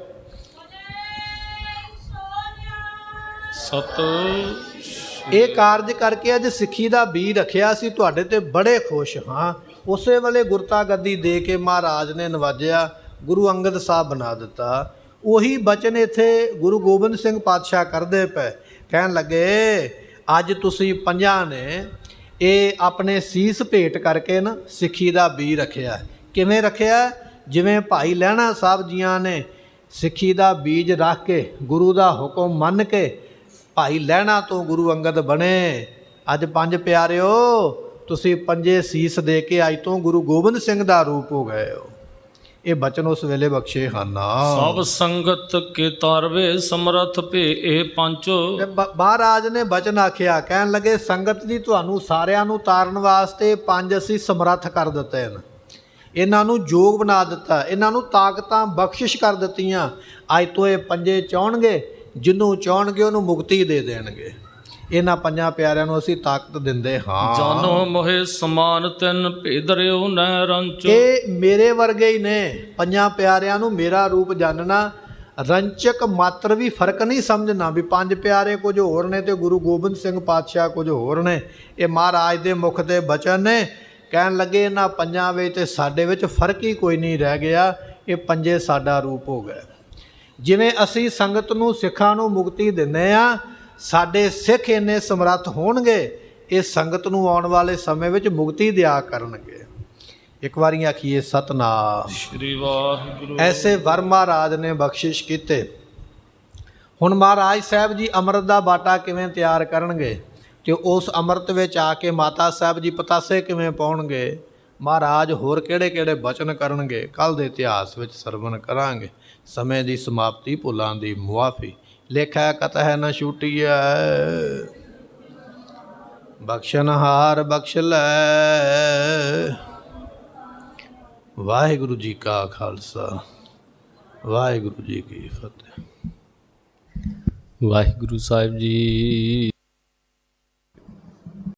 ਇਹ ਕਾਰਜ ਕਰਕੇ ਅੱਜ ਸਿੱਖੀ ਦਾ ਬੀਜ ਰੱਖਿਆ, ਸੀ ਤੁਹਾਡੇ ਤੇ ਬੜੇ ਖੁਸ਼ ਹਾਂ। ਉਸੇ ਵੇਲੇ ਗੁਰਤਾ ਗੱਦੀ ਦੇ ਕੇ ਮਹਾਰਾਜ ਨੇ ਨਵਾਜਿਆ, ਗੁਰੂ ਅੰਗਦ ਸਾਹਿਬ ਬਣਾ ਦਿੱਤਾ। ਉਹੀ ਬਚਨ ਇੱਥੇ ਗੁਰੂ ਗੋਬਿੰਦ ਸਿੰਘ ਪਾਤਸ਼ਾਹ ਕਰਦੇ ਪਏ। ਕਹਿਣ ਲੱਗੇ ਅੱਜ ਤੁਸੀਂ ਪੰਜਾਂ ਨੇ ਇਹ ਆਪਣੇ ਸੀਸ ਭੇਟ ਕਰਕੇ ਨਾ ਸਿੱਖੀ ਦਾ ਬੀਜ ਰੱਖਿਆ। ਕਿਵੇਂ ਰੱਖਿਆ? ਜਿਵੇਂ ਭਾਈ ਲਹਿਣਾ ਸਾਹਿਬ ਜੀਆਂ ਨੇ ਸਿੱਖੀ ਦਾ ਬੀਜ ਰੱਖ ਕੇ ਗੁਰੂ ਦਾ ਹੁਕਮ ਮੰਨ ਕੇ ਭਾਈ ਲਹਿਣਾ ਤੋਂ ਗੁਰੂ ਅੰਗਦ ਬਣੇ। ਅੱਜ ਪੰਜ ਪਿਆਰਿਓ ਤੁਸੀਂ ਪੰਜੇ ਸੀਸ ਦੇ ਕੇ ਅੱਜ ਤੋਂ ਗੁਰੂ ਗੋਬਿੰਦ ਸਿੰਘ ਦਾ ਰੂਪ ਹੋ ਗਏ ਹੋ। ਇਹ ਬਚਨ ਉਸ ਵੇਲੇ ਬਖਸ਼ੇ ਹਨ। ਸਭ ਸੰਗਤ ਕੇ ਤਾਰਵੇ ਸਮਰਥ ਭੇ ਇਹ ਪੰਚੋ। ਮਹਾਰਾਜ ਨੇ ਬਚਨ ਆਖਿਆ, ਕਹਿਣ ਲੱਗੇ ਸੰਗਤ ਜੀ ਤੁਹਾਨੂੰ ਸਾਰਿਆਂ ਨੂੰ ਤਾਰਨ ਵਾਸਤੇ ਪੰਜ ਅਸੀਂ ਸਮਰੱਥ ਕਰ ਦਿੱਤੇ ਹਨ, ਇਹਨਾਂ ਨੂੰ ਯੋਗ ਬਣਾ ਦਿੱਤਾ, ਇਹਨਾਂ ਨੂੰ ਤਾਕਤਾਂ ਬਖਸ਼ਿਸ਼ ਕਰ ਦਿੱਤੀਆਂ। ਅੱਜ ਤੋਂ ਇਹ ਪੰਜੇ ਚਾਹਣਗੇ, ਜਿਹਨੂੰ ਚਾਹਣਗੇ ਉਹਨੂੰ ਮੁਕਤੀ ਦੇ ਦੇਣਗੇ। ਇਹਨਾਂ ਪੰਜਾਂ ਪਿਆਰਿਆਂ ਨੂੰ ਅਸੀਂ ਤਾਕਤ ਦਿੰਦੇ ਹਾਂ। ਜਾਨੋ ਮੋਹਿ ਸਮਾਨ ਤਿੰਨ ਭੇਦਰਿਓ ਨੈ ਰੰਚ। ਇਹ ਮੇਰੇ ਵਰਗੇ ਹੀ ਨੇ, ਪੰਜਾਂ ਪਿਆਰਿਆਂ ਨੂੰ ਮੇਰਾ ਰੂਪ ਜਾਣਨਾ ਰੰਚਕ ਮਾਤਰ ਵੀ ਫਰਕ ਨਹੀਂ ਸਮਝਣਾ ਵੀ ਪੰਜ ਪਿਆਰੇ ਕੁਝ ਹੋਰ ਨੇ ਤੇ ਗੁਰੂ ਗੋਬਿੰਦ ਸਿੰਘ ਪਾਤਸ਼ਾਹ ਕੁਝ ਹੋਰ ਨੇ। ਇਹ ਮਹਾਰਾਜ ਦੇ ਮੁਖ ਦੇ ਬਚਨ ਨੇ। ਕਹਿਣ ਲੱਗੇ ਇਹਨਾਂ ਪੰਜਾਂ ਵਿੱਚ ਤੇ ਸਾਡੇ ਵਿੱਚ ਫਰਕ ਹੀ ਕੋਈ ਨਹੀਂ ਰਹਿ ਗਿਆ, ਇਹ ਪੰਜੇ ਸਾਡਾ ਰੂਪ ਹੋ ਗਏ। ਜਿਵੇਂ ਅਸੀਂ ਸੰਗਤ ਨੂੰ ਸਿੱਖਾਂ ਨੂੰ ਮੁਕਤੀ ਦਿੰਦੇ ਆ, ਸਾਡੇ ਸਿੱਖ ਇੰਨੇ ਸਮਰੱਥ ਹੋਣਗੇ ਇਹ ਸੰਗਤ ਨੂੰ ਆਉਣ ਵਾਲੇ ਸਮੇਂ ਵਿੱਚ ਮੁਕਤੀ ਦਿਆ ਕਰਨਗੇ। ਇੱਕ ਵਾਰੀ ਆਖੀਏ ਸਤਨਾਮ ਸ੍ਰੀ ਵਾਹਿਗੁਰੂ। ਐਸੇ ਵਰ ਮਹਾਰਾਜ ਨੇ ਬਖਸ਼ਿਸ਼ ਕੀਤੇ। ਹੁਣ ਮਹਾਰਾਜ ਸਾਹਿਬ ਜੀ ਅੰਮ੍ਰਿਤ ਦਾ ਬਾਟਾ ਕਿਵੇਂ ਤਿਆਰ ਕਰਨਗੇ ਤੇ ਉਸ ਅੰਮ੍ਰਿਤ ਵਿੱਚ ਆ ਕੇ ਮਾਤਾ ਸਾਹਿਬ ਜੀ ਪਤਾਸੇ ਕਿਵੇਂ ਪਾਉਣਗੇ, ਮਹਾਰਾਜ ਹੋਰ ਕਿਹੜੇ ਕਿਹੜੇ ਬਚਨ ਕਰਨਗੇ, ਕੱਲ੍ਹ ਦੇ ਇਤਿਹਾਸ ਵਿੱਚ ਸਰਵਣ ਕਰਾਂਗੇ। ਸਮੇਂ ਦੀ ਸਮਾਪਤੀ, ਭੁੱਲਾਂ ਦੀ ਮੁਆਫੀ, ਲੇਖਾ ਕਤਹਿ ਨ ਛੂਟੀਐ। ਬਖਸ਼ਨਹਾਰ ਬਖਸ਼ ਲੈ। ਵਾਹਿਗੁਰੂ ਜੀ ਕਾ ਖਾਲਸਾ, ਵਾਹਿਗੁਰੂ ਜੀ ਕੀ ਫਤਿਹ। ਵਾਹਿਗੁਰੂ ਸਾਹਿਬ ਜੀ।